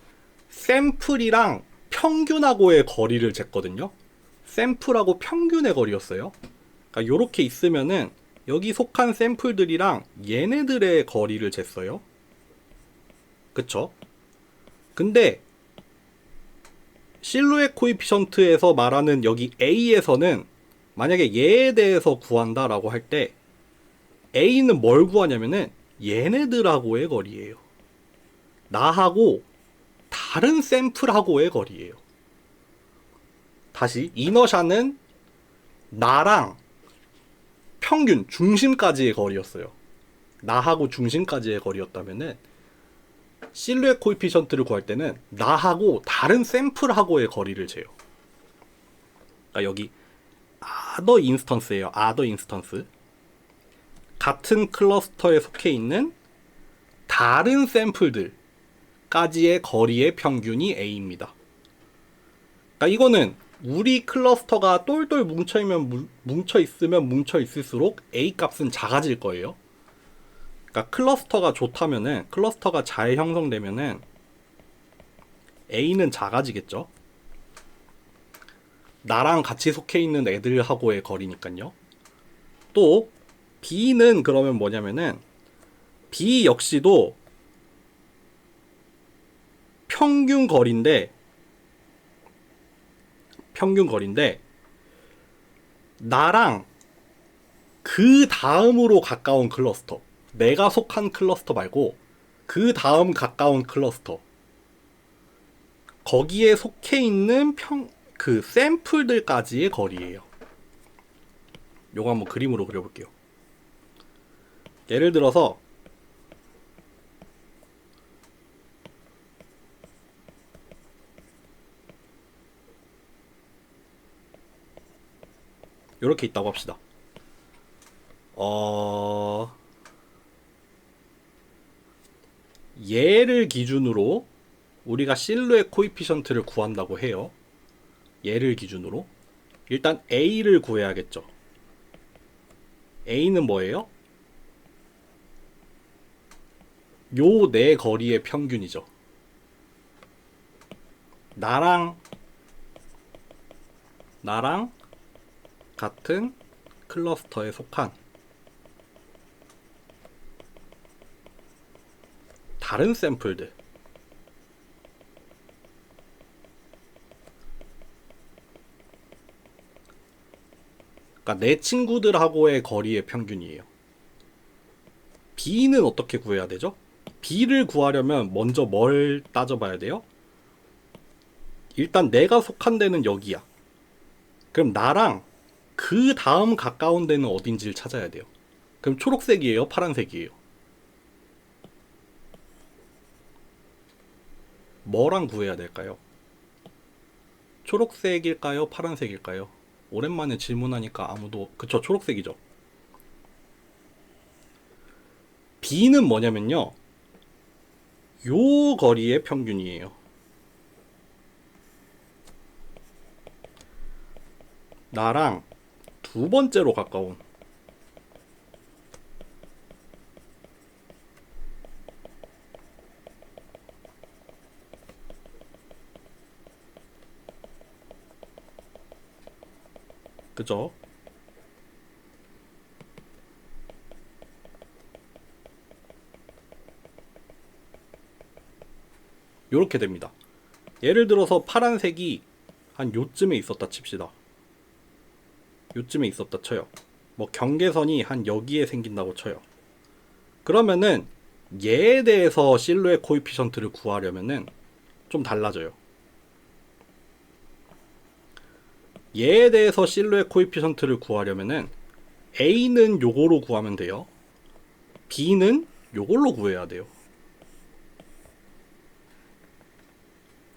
샘플이랑 평균하고의 거리를 쟀거든요. 샘플하고 평균의 거리였어요. 그러니까 요렇게 있으면은 여기 속한 샘플들이랑 얘네들의 거리를 쟀어요. 그쵸? 근데 실루엣 코에피션트에서 말하는 여기 A에서는 만약에 얘에 대해서 구한다라고 할 때 A는 뭘 구하냐면은 얘네들하고의 거리예요. 나하고 다른 샘플하고의 거리예요. 다시 이너샤는 나랑 평균 중심까지의 거리였어요. 나하고 중심까지의 거리였다면은 실루엣 코에피션트를 구할 때는 나하고 다른 샘플하고의 거리를 재요. 그러니까 여기 other instance예요. other instance. 같은 클러스터에 속해 있는 다른 샘플들까지의 거리의 평균이 A입니다. 그러니까 이거는 우리 클러스터가 똘똘 뭉쳐 있을수록 A 값은 작아질 거예요. 그러니까 클러스터가 좋다면은 클러스터가 잘 형성되면은 A는 작아지겠죠. 나랑 같이 속해 있는 애들하고의 거리니까요. 또 B는 그러면 뭐냐면은 B 역시도 평균 거리인데 나랑 그 다음으로 가까운 클러스터, 내가 속한 클러스터 말고 그 다음 가까운 클러스터, 거기에 속해 있는 그 샘플들까지의 거리예요. 요거 한번 그림으로 그려볼게요. 예를 들어서 요렇게 있다고 합시다. 얘를 기준으로 우리가 실루엣 코에피션트를 구한다고 해요. 얘를 기준으로 일단 A를 구해야겠죠. A는 뭐예요? 요 네 거리의 평균이죠. 나랑 같은 클러스터에 속한 다른 샘플들, 그러니까 내 친구들하고의 거리의 평균이에요. B는 어떻게 구해야 되죠? B를 구하려면 먼저 뭘 따져봐야 돼요? 일단 내가 속한 데는 여기야. 그럼 나랑 그 다음 가까운 데는 어딘지를 찾아야 돼요. 그럼 초록색이에요? 파란색이에요? 뭐랑 구해야 될까요? 초록색일까요? 파란색일까요? 오랜만에 질문하니까 아무도 그쵸, 초록색이죠. B는 뭐냐면요, 요 거리의 평균이에요. 나랑 두 번째로 가까운 그죠? 요렇게 됩니다. 예를 들어서 파란색이 한 요쯤에 있었다 칩시다. 요쯤에 있었다 쳐요. 뭐 경계선이 한 여기에 생긴다고 쳐요. 그러면은 얘에 대해서 실루엣 코에피션트를 구하려면은 좀 달라져요. 얘에 대해서 실루엣 코에피션트를 구하려면은 A는 요거로 구하면 돼요. B는 요걸로 구해야 돼요.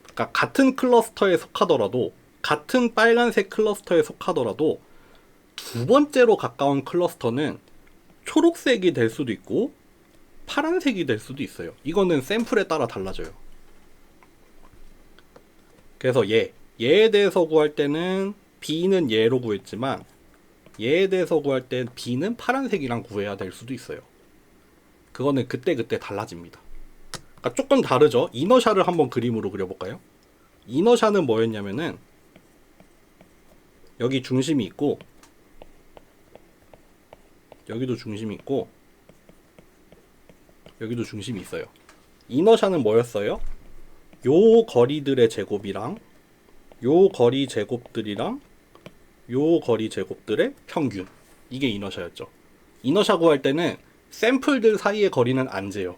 그러니까 같은 클러스터에 속하더라도, 같은 빨간색 클러스터에 속하더라도 두 번째로 가까운 클러스터는 초록색이 될 수도 있고 파란색이 될 수도 있어요. 이거는 샘플에 따라 달라져요. 그래서 얘에 대해서 구할 때는 B는 얘로 구했지만 얘에 대해서 구할 땐 B는 파란색이랑 구해야 될 수도 있어요. 그거는 그때그때 달라집니다. 그러니까 조금 다르죠. 이너샤를 한번 그림으로 그려볼까요? 이너샤는 뭐였냐면은 여기 중심이 있고 여기도 중심이 있고 여기도 중심이 있어요. 이너샤는 뭐였어요? 요 거리들의 제곱이랑 요 거리 제곱들이랑 요 거리 제곱들의 평균, 이게 이너샤였죠. 이너샤 구할 때는 샘플들 사이의 거리는 안 재요.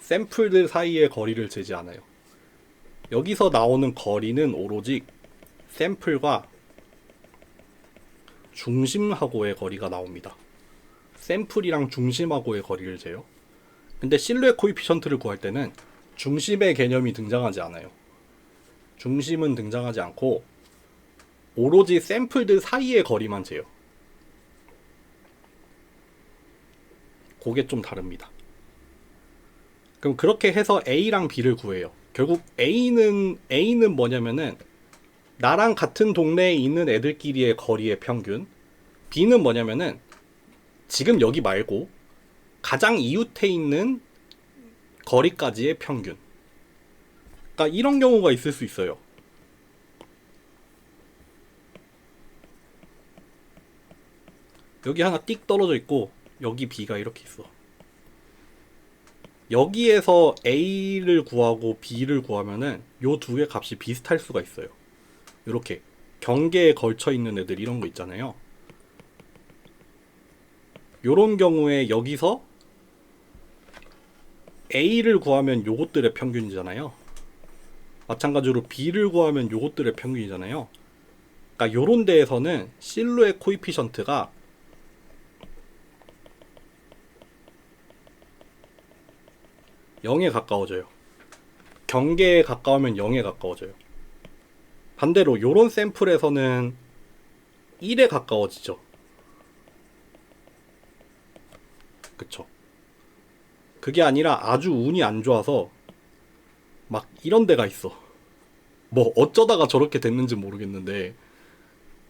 샘플들 사이의 거리를 재지 않아요. 여기서 나오는 거리는 오로지 샘플과 중심하고의 거리가 나옵니다. 샘플이랑 중심하고의 거리를 재요. 근데 실루엣 코에피션트를 구할 때는 중심의 개념이 등장하지 않아요. 중심은 등장하지 않고 오로지 샘플들 사이의 거리만 재요. 그게 좀 다릅니다. 그럼 그렇게 해서 A랑 B를 구해요. 결국 A는 뭐냐면은 나랑 같은 동네에 있는 애들끼리의 거리의 평균. B는 뭐냐면은 지금 여기 말고 가장 이웃에 있는 거리까지의 평균. 그러니까 이런 경우가 있을 수 있어요. 여기 하나 띡 떨어져 있고 여기 B가 이렇게 있어. 여기에서 A를 구하고 B를 구하면은 요 두 개 값이 비슷할 수가 있어요. 이렇게 경계에 걸쳐 있는 애들 이런 거 있잖아요. 요런 경우에 여기서 A를 구하면 요것들의 평균이잖아요. 마찬가지로 B를 구하면 요것들의 평균이잖아요. 그러니까 요런 데에서는 실루엣 코에피션트가 0에 가까워져요. 경계에 가까우면 0에 가까워져요. 반대로 요런 샘플에서는 1에 가까워지죠. 그쵸. 그게 아니라 아주 운이 안 좋아서 막 이런 데가 있어. 뭐 어쩌다가 저렇게 됐는지 모르겠는데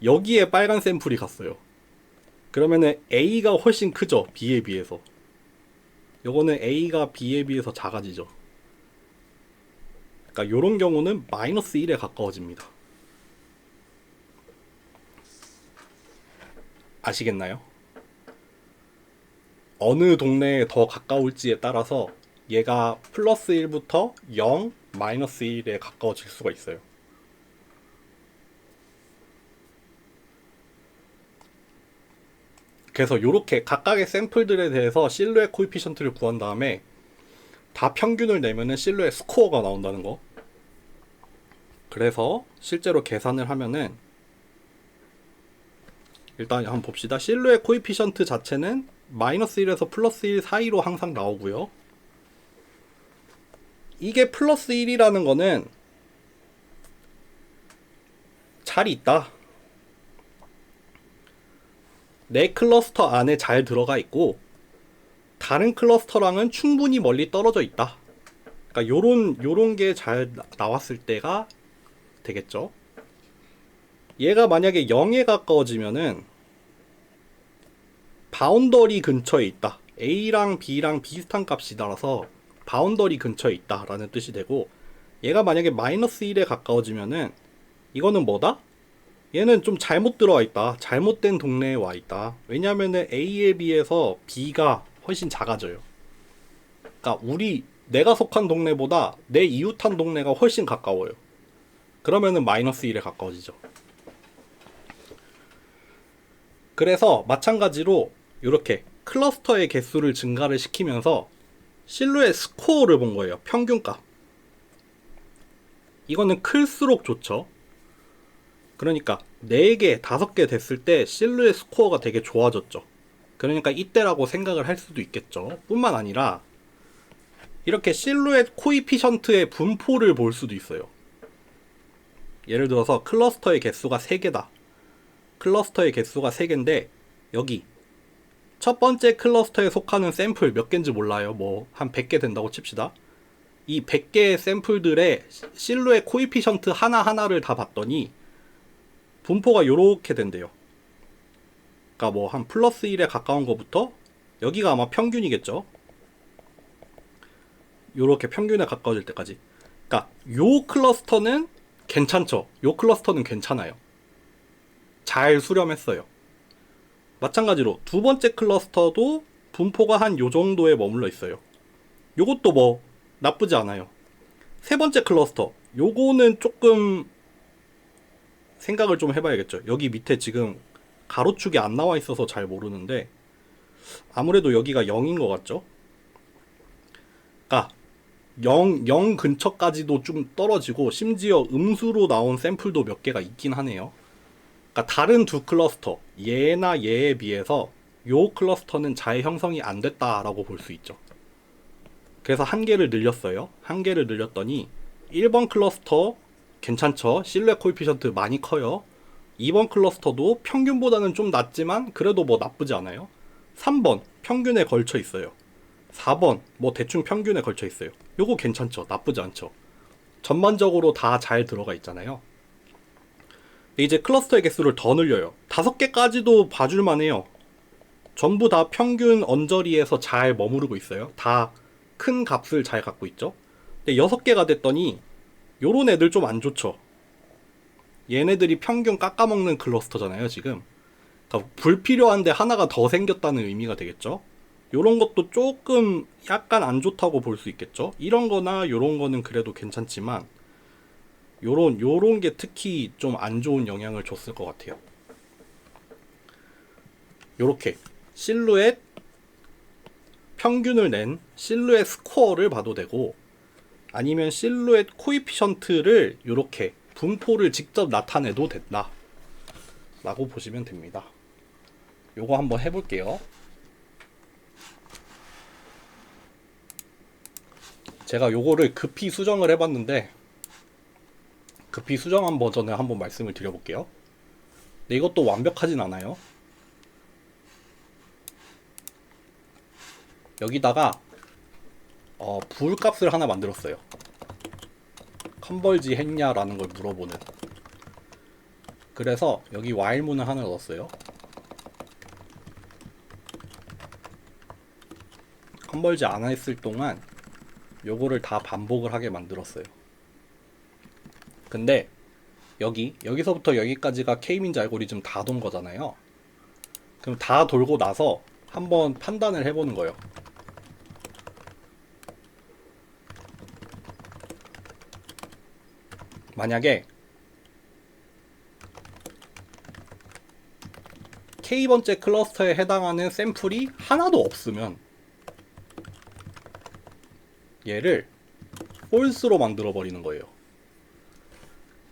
여기에 빨간 샘플이 갔어요. 그러면은 A가 훨씬 크죠. B에 비해서. 요거는 A가 B에 비해서 작아지죠. 그러니까 요런 경우는 마이너스 1에 가까워집니다. 아시겠나요? 어느 동네에 더 가까울지에 따라서 얘가 플러스 1부터 0, 마이너스 1에 가까워질 수가 있어요. 그래서 이렇게 각각의 샘플들에 대해서 실루엣 코에피션트를 구한 다음에 다 평균을 내면은 실루엣 스코어가 나온다는 거. 그래서 실제로 계산을 하면은 일단 한번 봅시다. 실루엣 코에피션트 자체는 마이너스 1에서 플러스 1 사이로 항상 나오고요. 이게 플러스 1이라는 거는 잘 있다. 내 클러스터 안에 잘 들어가 있고 다른 클러스터랑은 충분히 멀리 떨어져 있다. 그러니까 요런 게 잘 나왔을 때가 되겠죠. 얘가 만약에 0에 가까워지면은 바운더리 근처에 있다. A랑 B랑 비슷한 값이라서 바운더리 근처에 있다 라는 뜻이 되고, 얘가 만약에 마이너스 1에 가까워지면은 이거는 뭐다? 얘는 좀 잘못 들어와 있다. 잘못된 동네에 와 있다. 왜냐면은 A에 비해서 B가 훨씬 작아져요. 그러니까 내가 속한 동네보다 내 이웃한 동네가 훨씬 가까워요. 그러면은 마이너스 1에 가까워지죠. 그래서 마찬가지로 이렇게 클러스터의 개수를 증가를 시키면서 실루엣 스코어를 본 거예요. 평균값. 이거는 클수록 좋죠. 그러니까 4개, 5개 됐을 때 실루엣 스코어가 되게 좋아졌죠. 그러니까 이때라고 생각을 할 수도 있겠죠. 뿐만 아니라 이렇게 실루엣 코이피션트의 분포를 볼 수도 있어요. 예를 들어서 클러스터의 개수가 3개다. 클러스터의 개수가 3개인데 여기 첫 번째 클러스터에 속하는 샘플 몇 개인지 몰라요. 뭐 한 100개 된다고 칩시다. 이 100개의 샘플들의 실루엣 코이피션트 하나하나를 다 봤더니 분포가 요렇게 된대요. 그러니까 뭐 한 플러스 1에 가까운 거부터 여기가 아마 평균이겠죠. 요렇게 평균에 가까워질 때까지. 그러니까 요 클러스터는 괜찮죠. 요 클러스터는 괜찮아요. 잘 수렴했어요. 마찬가지로 두 번째 클러스터도 분포가 한 요 정도에 머물러 있어요. 요것도 뭐 나쁘지 않아요. 세 번째 클러스터, 요거는 조금 생각을 좀 해봐야겠죠. 여기 밑에 지금 가로축이 안 나와 있어서 잘 모르는데 아무래도 여기가 0인 것 같죠? 아, 0 근처까지도 좀 떨어지고 심지어 음수로 나온 샘플도 몇 개가 있긴 하네요. 그러니까 다른 두 클러스터, 얘나 얘에 비해서 요 클러스터는 잘 형성이 안 됐다라고 볼 수 있죠. 그래서 한 개를 늘렸어요. 한 개를 늘렸더니 1번 클러스터 괜찮죠? 실루엣 코에피션트 많이 커요. 2번 클러스터도 평균보다는 좀 낮지만 그래도 뭐 나쁘지 않아요. 3번 평균에 걸쳐 있어요. 4번 뭐 대충 평균에 걸쳐 있어요. 요거 괜찮죠? 나쁘지 않죠? 전반적으로 다 잘 들어가 있잖아요. 이제 클러스터의 개수를 더 늘려요. 5개까지도 봐줄만 해요. 전부 다 평균 언저리에서 잘 머무르고 있어요. 다 큰 값을 잘 갖고 있죠. 근데 6개가 됐더니 요런 애들 좀 안 좋죠. 얘네들이 평균 깎아먹는 클러스터잖아요 지금. 그러니까 불필요한데 하나가 더 생겼다는 의미가 되겠죠. 요런 것도 조금 약간 안 좋다고 볼 수 있겠죠. 이런 거나 요런 거는 그래도 괜찮지만 요런 게 특히 좀 안 좋은 영향을 줬을 것 같아요. 요렇게 실루엣 평균을 낸 실루엣 스코어를 봐도 되고, 아니면 실루엣 코이피션트를 요렇게 분포를 직접 나타내도 된다 라고 보시면 됩니다. 요거 한번 해볼게요. 제가 요거를 급히 수정을 해봤는데 급히 수정한 버전을 한번 말씀을 드려볼게요. 근데 이것도 완벽하진 않아요. 여기다가 불값을 하나 만들었어요. 컨벌지 했냐라는 걸 물어보는. 그래서 여기 while문을 하나 넣었어요. 컨벌지 안 했을 동안 요거를 다 반복을 하게 만들었어요. 근데 여기서부터 여기까지가 K민즈 알고리즘 다 돈 거잖아요. 그럼 다 돌고 나서 한번 판단을 해보는 거예요. 만약에 K번째 클러스터에 해당하는 샘플이 하나도 없으면 얘를 폴스로 만들어 버리는 거예요.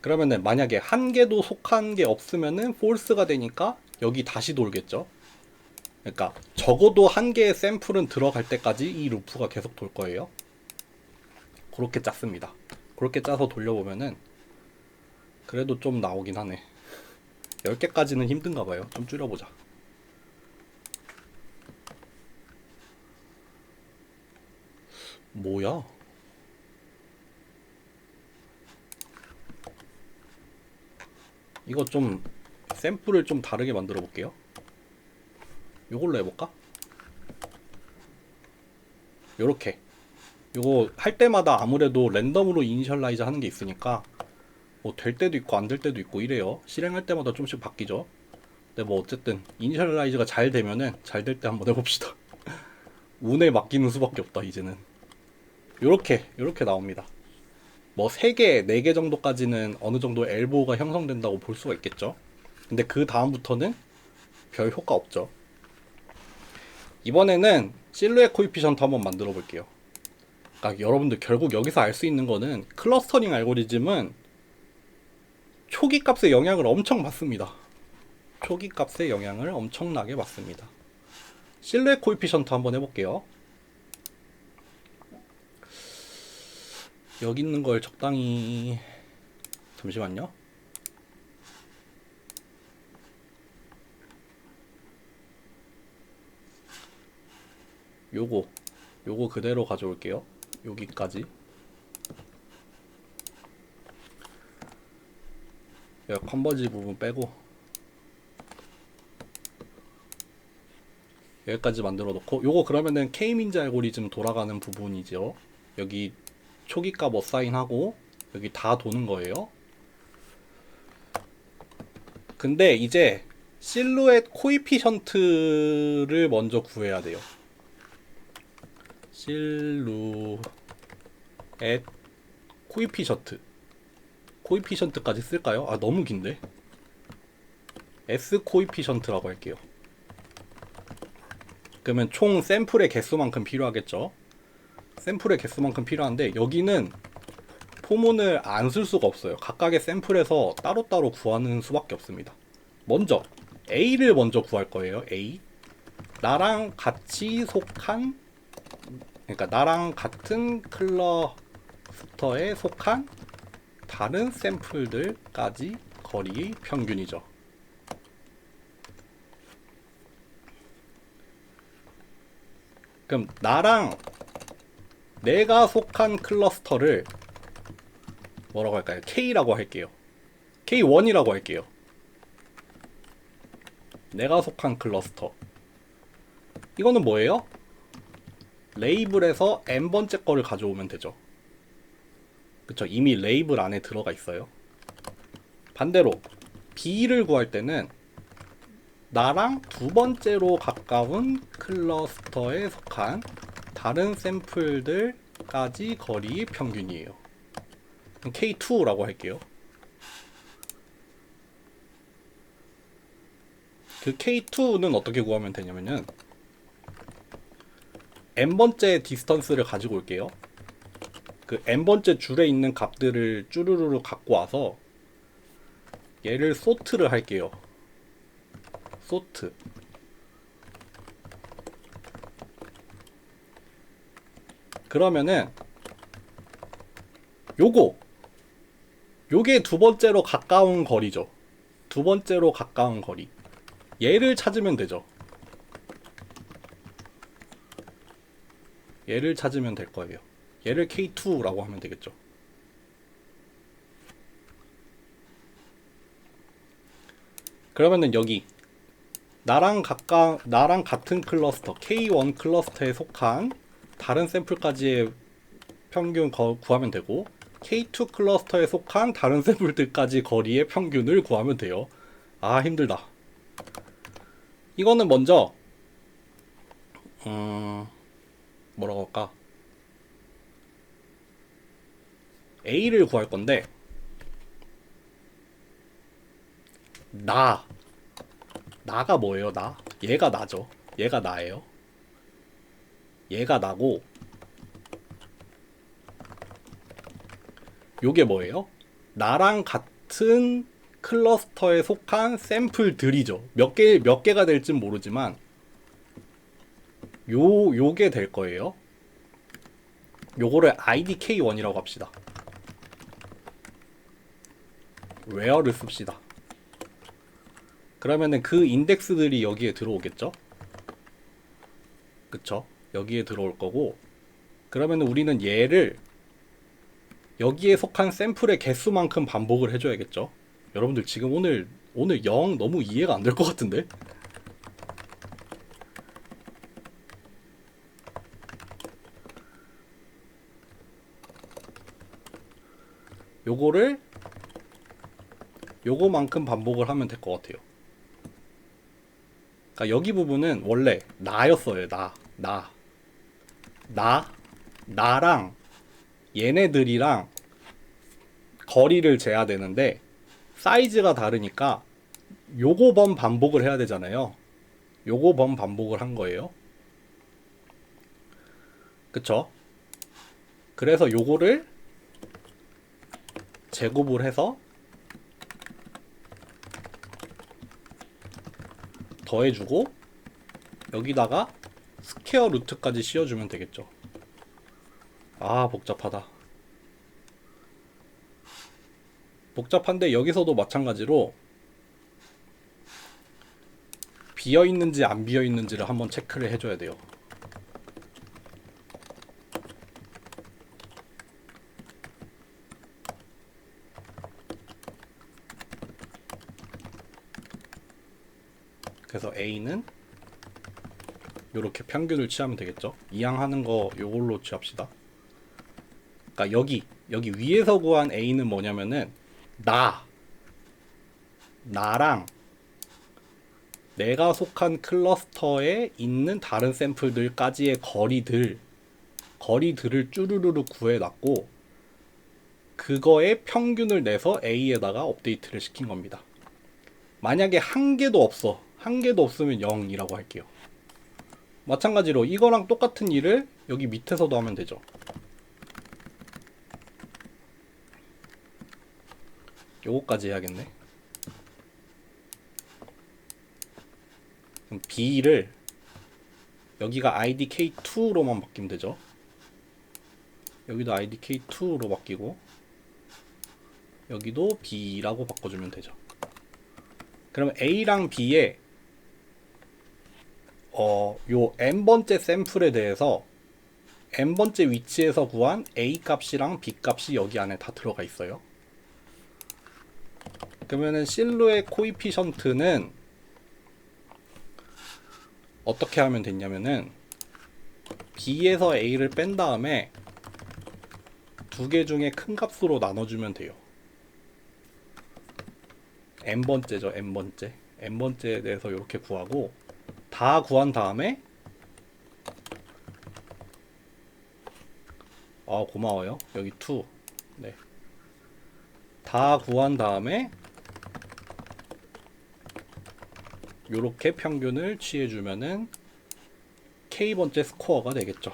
그러면은 만약에 한 개도 속한 게 없으면은 폴스가 되니까 여기 다시 돌겠죠. 그러니까 적어도 한 개의 샘플은 들어갈 때까지 이 루프가 계속 돌 거예요. 그렇게 짰습니다. 그렇게 짜서 돌려보면은 그래도 좀 나오긴 하네. 10개까지는 힘든가 봐요. 좀 줄여보자. 뭐야? 이거 좀 샘플을 좀 다르게 만들어 볼게요. 요걸로 해볼까? 요렇게. 요거 할 때마다 아무래도 랜덤으로 이니셜라이즈 하는 게 있으니까 뭐 될 때도 있고 안 될 때도 있고 이래요. 실행할 때마다 좀씩 바뀌죠. 근데 뭐 어쨌든 이니셜라이즈가 잘 되면은 잘 될 때 한번 해봅시다. 운에 맡기는 수밖에 없다 이제는. 요렇게 나옵니다. 뭐 3개, 4개 정도까지는 어느 정도 엘보가 형성된다고 볼 수가 있겠죠. 근데 그 다음부터는 별 효과 없죠. 이번에는 실루엣 코이피션트 한번 만들어 볼게요. 그러니까 여러분들 결국 여기서 알 수 있는 거는 클러스터링 알고리즘은 초기 값의 영향을 엄청 받습니다. 초기 값의 영향을 엄청나게 받습니다. 실루엣 코이피션트 한번 해볼게요. 여기 있는 걸 적당히 잠시만요. 요거 그대로 가져올게요. 여기까지. 여기 컨버지 부분 빼고 여기까지 만들어 놓고, 요거 그러면은 K민지 알고리즘 돌아가는 부분이죠. 여기 초기값 어사인하고 여기 다 도는 거예요. 근데 이제 실루엣 코이피션트를 먼저 구해야 돼요. 실루엣 코이피션트까지 쓸까요? 아 너무 긴데. S 코이피션트라고 할게요. 그러면 총 샘플의 개수만큼 필요하겠죠. 샘플의 개수만큼 필요한데 여기는 포문을 안 쓸 수가 없어요. 각각의 샘플에서 따로따로 구하는 수밖에 없습니다. 먼저 A를 먼저 구할 거예요. A. 나랑 같이 속한, 그러니까 나랑 같은 클러스터에 속한 다른 샘플들까지 거리 평균이죠. 그럼 나랑 내가 속한 클러스터를 뭐라고 할까요? K라고 할게요. K1이라고 할게요. 내가 속한 클러스터. 이거는 뭐예요? 레이블에서 n번째 거를 가져오면 되죠. 그쵸? 이미 레이블 안에 들어가 있어요. 반대로 B를 구할 때는 나랑 2번째로 가까운 클러스터에 속한 다른 샘플들까지 거리의 평균이에요. K2라고 할게요. 그 K2는 어떻게 구하면 되냐면은 n번째 디스턴스를 가지고 올게요. 그 n번째 줄에 있는 값들을 쭈루루루 갖고 와서 얘를 소트를 할게요. 소트. 그러면은 요게 2번째로 가까운 거리죠. 2번째로 가까운 거리. 얘를 찾으면 되죠. 얘를 찾으면 될 거예요. 얘를 K2라고 하면 되겠죠. 그러면은 여기 나랑 같은 클러스터 K1 클러스터에 속한 다른 샘플까지의 평균 구하면 되고, K2 클러스터에 속한 다른 샘플들까지 거리의 평균을 구하면 돼요. 아 힘들다. 이거는 먼저 뭐라고 할까? A를 구할 건데, 나가 뭐예요? 얘가 나죠. 얘가 나예요. 얘가 나고, 요게 뭐예요? 나랑 같은 클러스터에 속한 샘플들이죠. 몇 개가 될진 모르지만 요게 될 거예요. 요거를 IDK1이라고 합시다. where를 씁시다. 그러면은 그 인덱스들이 여기에 들어오겠죠? 그쵸? 여기에 들어올 거고, 그러면은 우리는 얘를 여기에 속한 샘플의 개수만큼 반복을 해줘야겠죠? 여러분들 지금 오늘 영 너무 이해가 안 될 것 같은데? 요거를 요거만큼 반복을 하면 될 것 같아요. 그러니까 여기 부분은 원래 나였어요. 나랑 얘네들이랑 거리를 재야 되는데 사이즈가 다르니까 요거 번 반복을 해야 되잖아요. 요거 번 반복을 한 거예요. 그쵸? 그래서 요거를 제곱을 해서 더해주고 여기다가 스퀘어 루트까지 씌워주면 되겠죠. 아, 복잡하다. 복잡한데 여기서도 마찬가지로 비어있는지 안 비어있는지를 한번 체크를 해줘야 돼요. 그래서 A는 요렇게 평균을 취하면 되겠죠. 이항하는 거 요걸로 취합시다. 그러니까 여기 위에서 구한 A는 뭐냐면은 나랑 내가 속한 클러스터에 있는 다른 샘플들까지의 거리들을 쭈루루루 구해놨고 그거의 평균을 내서 A에다가 업데이트를 시킨 겁니다. 만약에 한 개도 없으면 0이라고 할게요. 마찬가지로 이거랑 똑같은 일을 여기 밑에서도 하면 되죠. 요거까지 해야겠네. 그럼 B를 여기가 IDK2로만 바뀌면 되죠. 여기도 IDK2로 바뀌고 여기도 B라고 바꿔주면 되죠. 그러면 A랑 B에 요 n번째 샘플에 대해서 n번째 위치에서 구한 A 값이랑 B 값이 여기 안에 다 들어가 있어요. 그러면은 실루엣 코이피션트는 어떻게 하면 되냐면은 B에서 A를 뺀 다음에 두 개 중에 큰 값으로 나눠주면 돼요. n번째죠. n번째에 대해서 이렇게 구하고 다 구한 다음에 고마워요. 여기 2. 네. 다 구한 다음에 요렇게 평균을 취해주면은 K번째 스코어가 되겠죠.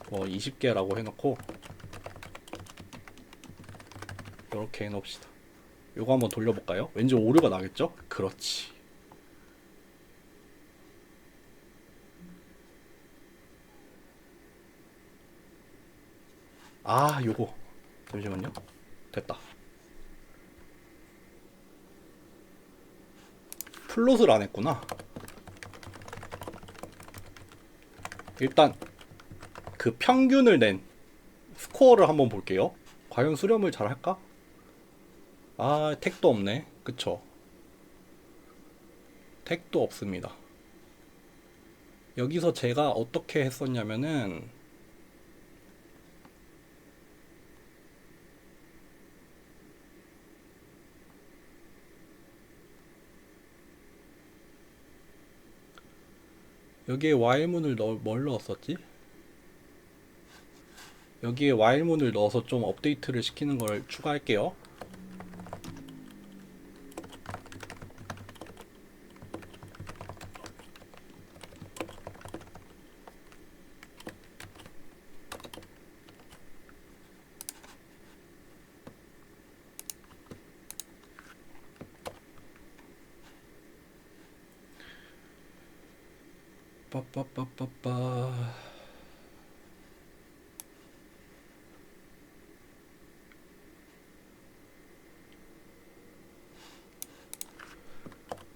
20개라고 해놓고 요렇게 해놓읍시다. 요거 한번 돌려볼까요? 왠지 오류가 나겠죠? 그렇지. 요거 잠시만요. 됐다. 플롯을 안 했구나. 일단 그 평균을 낸 스코어를 한번 볼게요. 과연 수렴을 잘 할까? 택도 없네. 그쵸? 택도 없습니다. 여기서 제가 어떻게 했었냐면은 여기에 while문을 뭘 넣었었지? 여기에 while문을 넣어서 좀 업데이트를 시키는 걸 추가할게요. 빠빠빠빠빠.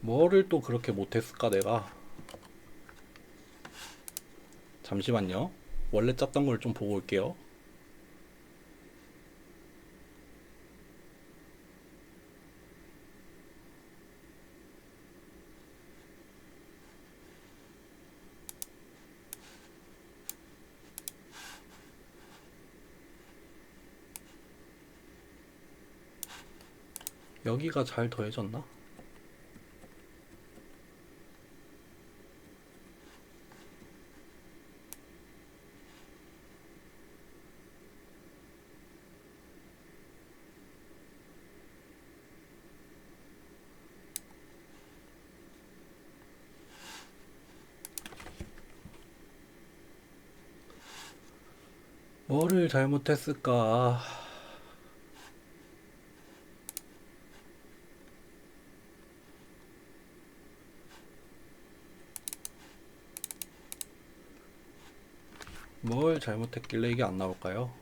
뭐를 또 그렇게 못했을까 내가. 잠시만요. 원래 짰던 걸 좀 보고 올게요. 여기가 잘 더해졌나? 뭐를 잘못했을까? 뭘 잘못했길래 이게 안 나올까요?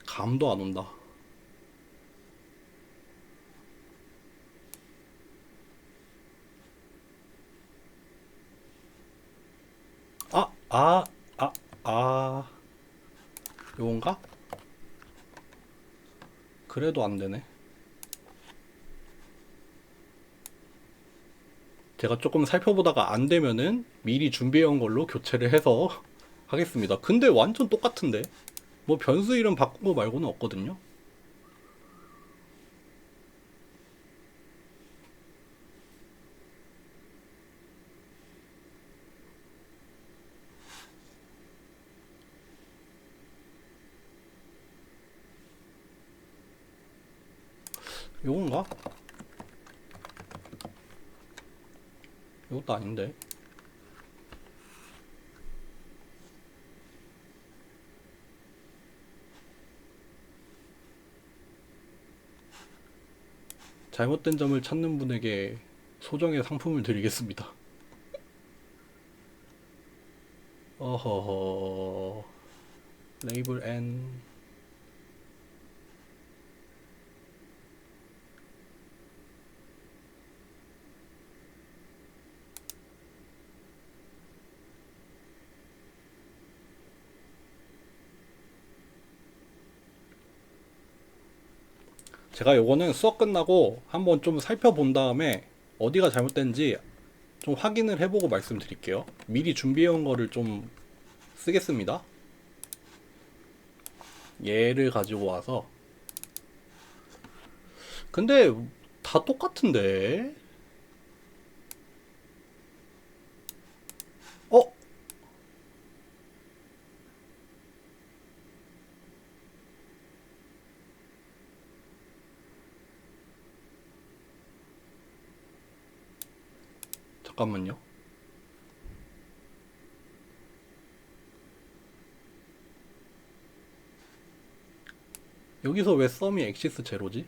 감도 안 온다. 아, 아, 아. 요건가? 그래도 안 되네. 제가 조금 살펴보다가 안 되면은 미리 준비해온 걸로 교체를 해서 하겠습니다. 근데 완전 똑같은데? 뭐 변수 이름 바꾼 거 말고는 없거든요? 요건가? 이것도 아닌데. 잘못된 점을 찾는 분에게 소정의 상품을 드리겠습니다. 어허허. 레이블 N. 제가 요거는 수업 끝나고 한번 좀 살펴본 다음에 어디가 잘못된지 좀 확인을 해보고 말씀드릴게요. 미리 준비해온 거를 좀 쓰겠습니다. 얘를 가지고 와서. 근데 다 똑같은데? 어? 잠깐만요. 여기서 왜 썸이 엑시스 제로지?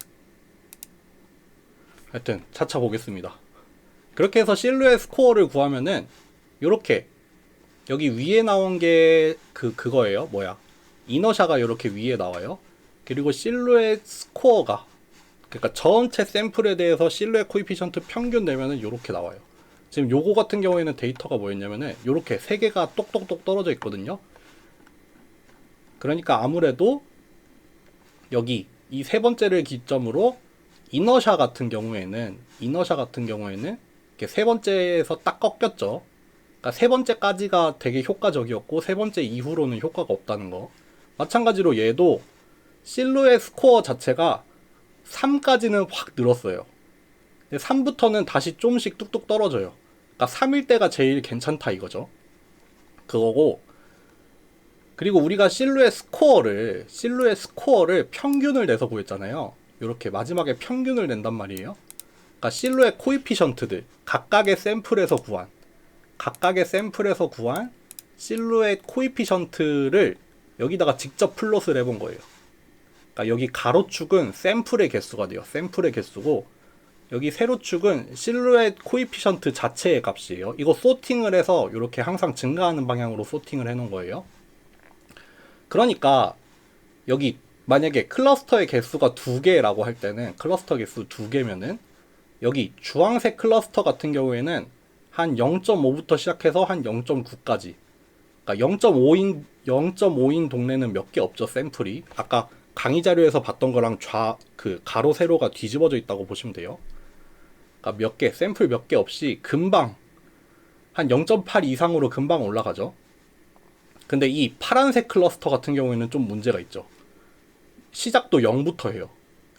하여튼 차차 보겠습니다. 그렇게 해서 실루엣 스코어를 구하면은 요렇게 여기 위에 나온 게 그거예요. 뭐야? 이너샤가 이렇게 위에 나와요. 그리고 실루엣 스코어가, 그러니까 전체 샘플에 대해서 실루엣 코이피션트 평균 내면은 요렇게 나와요. 지금 요거 같은 경우에는 데이터가 뭐였냐면은 요렇게 세 개가 똑똑똑 떨어져 있거든요. 그러니까 아무래도 여기 이 세 번째를 기점으로 이너샤 같은 경우에는 이렇게 세 번째에서 딱 꺾였죠. 그러니까 세 번째까지가 되게 효과적이었고 세 번째 이후로는 효과가 없다는 거. 마찬가지로 얘도 실루엣 스코어 자체가 3까지는 확 늘었어요. 근데 3부터는 다시 좀씩 뚝뚝 떨어져요. 그러니까 3일 때가 제일 괜찮다 이거죠. 그거고, 그리고 우리가 실루엣 스코어를 평균을 내서 구했잖아요. 이렇게 마지막에 평균을 낸단 말이에요. 그러니까 실루엣 코이피션트들 각각의 샘플에서 구한 실루엣 코이피션트를 여기다가 직접 플롯을 해본 거예요. 그러니까 여기 가로축은 샘플의 개수가 돼요. 샘플의 개수고, 여기 세로축은 실루엣 코이피션트 자체의 값이에요. 이거 소팅을 해서 이렇게 항상 증가하는 방향으로 소팅을 해놓은 거예요. 그러니까 여기 만약에 클러스터의 개수가 2개라고 할 때는, 클러스터 개수 2개면은 여기 주황색 클러스터 같은 경우에는 한 0.5부터 시작해서 한 0.9까지, 그러니까 0.5인 동네는 몇 개 없죠. 샘플이 아까 강의 자료에서 봤던 거랑 가로 세로가 뒤집어져 있다고 보시면 돼요. 그러니까 몇 개, 샘플 몇 개 없이 금방 한 0.8 이상으로 금방 올라가죠. 근데 이 파란색 클러스터 같은 경우에는 좀 문제가 있죠. 시작도 0부터 해요.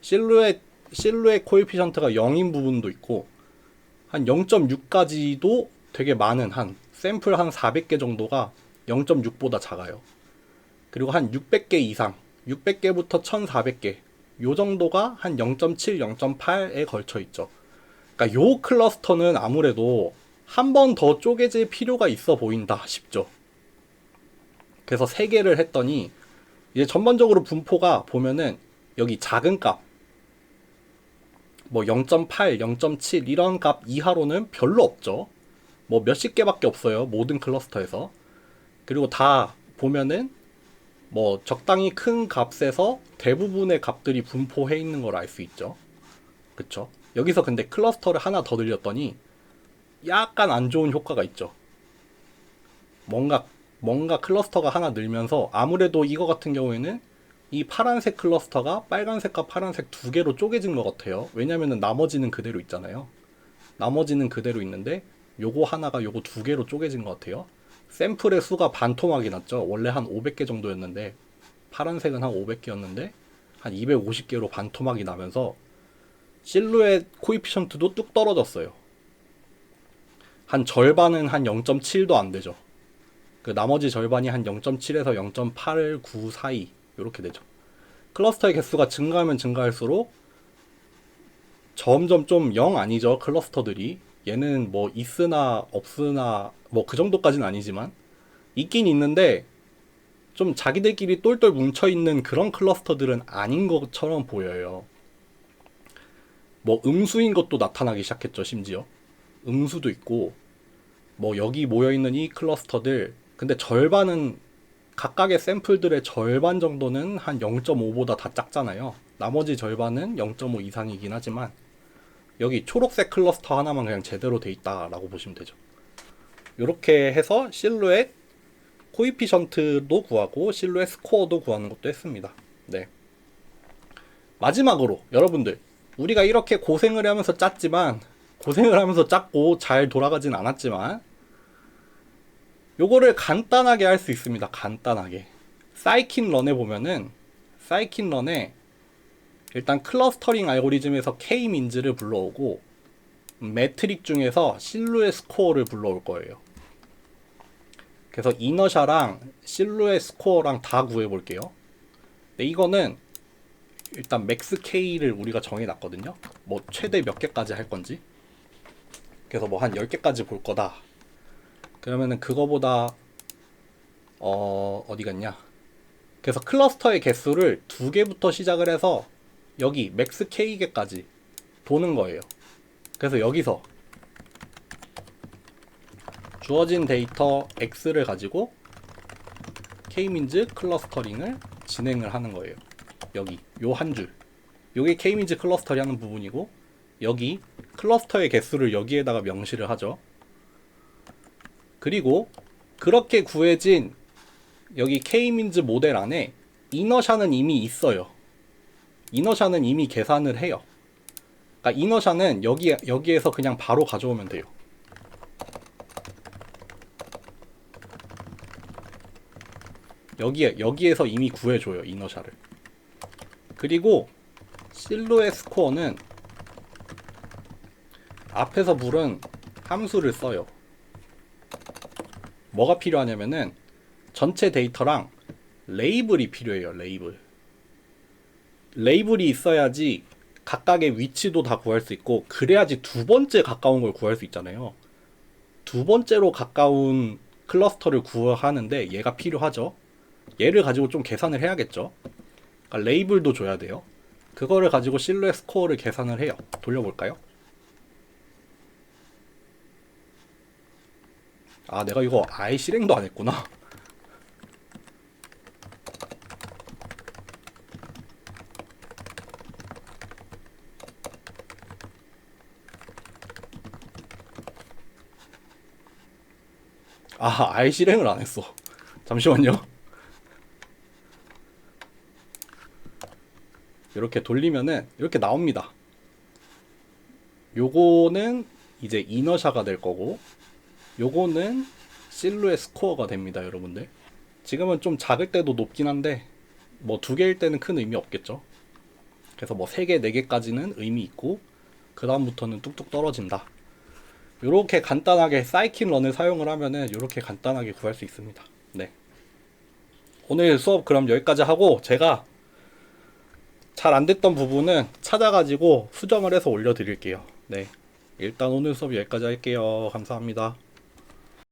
실루엣 코에피션트가 0인 부분도 있고 한 0.6까지도 되게 많은 한 샘플 한 400개 정도가 0.6보다 작아요. 그리고 한 600개 이상 600개부터 1400개 요 정도가 한 0.7, 0.8에 걸쳐 있죠. 그러니까 요 클러스터는 아무래도 한 번 더 쪼개질 필요가 있어 보인다 싶죠. 그래서 3개를 했더니 이제 전반적으로 분포가 보면은 여기 작은 값 뭐 0.8, 0.7 이런 값 이하로는 별로 없죠. 뭐 몇십 개밖에 없어요. 모든 클러스터에서. 그리고 다 보면은 뭐 적당히 큰 값에서 대부분의 값들이 분포해 있는 걸 알 수 있죠. 그쵸? 여기서 근데 클러스터를 하나 더 늘렸더니 약간 안 좋은 효과가 있죠. 뭔가 클러스터가 하나 늘면서 아무래도 이거 같은 경우에는 이 파란색 클러스터가 빨간색과 파란색 두 개로 쪼개진 것 같아요. 왜냐면은 나머지는 그대로 있잖아요. 나머지는 그대로 있는데 요거 하나가 요거 두 개로 쪼개진 것 같아요. 샘플의 수가 반토막이 났죠. 원래 한 500개 정도였는데 파란색은 한 500개였는데 한 250개로 반토막이 나면서 실루엣 코이피션트도 뚝 떨어졌어요. 한 절반은 한 0.7도 안 되죠. 그 나머지 절반이 한 0.7에서 0.89 사이 이렇게 되죠. 클러스터의 개수가 증가하면 증가할수록 점점 좀 0 아니죠. 클러스터들이 얘는 뭐 있으나 없으나 뭐 그 정도까지는 아니지만 있긴 있는데 좀 자기들끼리 똘똘 뭉쳐있는 그런 클러스터들은 아닌 것처럼 보여요. 뭐 음수인 것도 나타나기 시작했죠. 심지어 음수도 있고 뭐 여기 모여있는 이 클러스터들 근데 절반은 각각의 샘플들의 절반 정도는 한 0.5보다 다 작잖아요. 나머지 절반은 0.5 이상이긴 하지만 여기 초록색 클러스터 하나만 그냥 제대로 돼 있다라고 보시면 되죠. 이렇게 해서 실루엣 코이피션트도 구하고 실루엣 스코어도 구하는 것도 했습니다. 네. 마지막으로 여러분들 우리가 이렇게 고생을 하면서 짰지만 고생을 하면서 짰고 잘 돌아가진 않았지만 요거를 간단하게 할 수 있습니다. 간단하게 사이킨런에 보면은 사이킨런에 일단 클러스터링 알고리즘에서 K-민즈를 불러오고 매트릭 중에서 실루엣 스코어를 불러올 거예요. 그래서 이너샤랑 실루엣 스코어랑 다 구해볼게요. 근데 이거는 일단 맥스 K를 우리가 정해놨거든요. 뭐 최대 몇 개까지 할 건지. 그래서 뭐 한 10개까지 볼 거다. 그러면은 그거보다 어디 갔냐? 그래서 클러스터의 개수를 2개부터 시작을 해서 여기 맥스 K개까지 보는 거예요. 그래서 여기서 주어진 데이터 X를 가지고 K-민즈 클러스터링을 진행을 하는 거예요. 여기 요 한 줄. 요게 K-민즈 클러스터링 하는 부분이고 여기 클러스터의 개수를 여기에다가 명시를 하죠. 그리고 그렇게 구해진 여기 K-민즈 모델 안에 이너샤는 이미 있어요. 이너샤는 이미 계산을 해요. 그러니까 이너샤는 여기에서 그냥 바로 가져오면 돼요. 여기에서 이미 구해줘요. 이너샤를. 그리고 실루엣 스코어는 앞에서 물은 함수를 써요. 뭐가 필요하냐면은 전체 데이터랑 레이블이 필요해요. 레이블이 있어야지 각각의 위치도 다 구할 수 있고 그래야지 두 번째 가까운 걸 구할 수 있잖아요. 두 번째로 가까운 클러스터를 구하는데 얘가 필요하죠. 얘를 가지고 좀 계산을 해야겠죠. 그러니까 레이블도 줘야 돼요. 그거를 가지고 실루엣 스코어를 계산을 해요. 돌려볼까요? 아, 내가 이거 아예 실행도 안 했구나. 아, 아예 실행을 안 했어. 잠시만요. 이렇게 돌리면은 이렇게 나옵니다. 요거는 이제 이너샤가 될 거고, 요거는 실루엣 스코어가 됩니다, 여러분들. 지금은 좀 작을 때도 높긴 한데, 뭐 2개일 때는 큰 의미 없겠죠. 그래서 뭐 3개, 4개까지는 의미 있고, 그 다음부터는 뚝뚝 떨어진다. 요렇게 간단하게 사이킨 런을 사용을 하면은 요렇게 간단하게 구할 수 있습니다. 네. 오늘 수업 그럼 여기까지 하고, 제가 잘 안 됐던 부분은 찾아가지고 수정을 해서 올려드릴게요. 네. 일단 오늘 수업 여기까지 할게요. 감사합니다.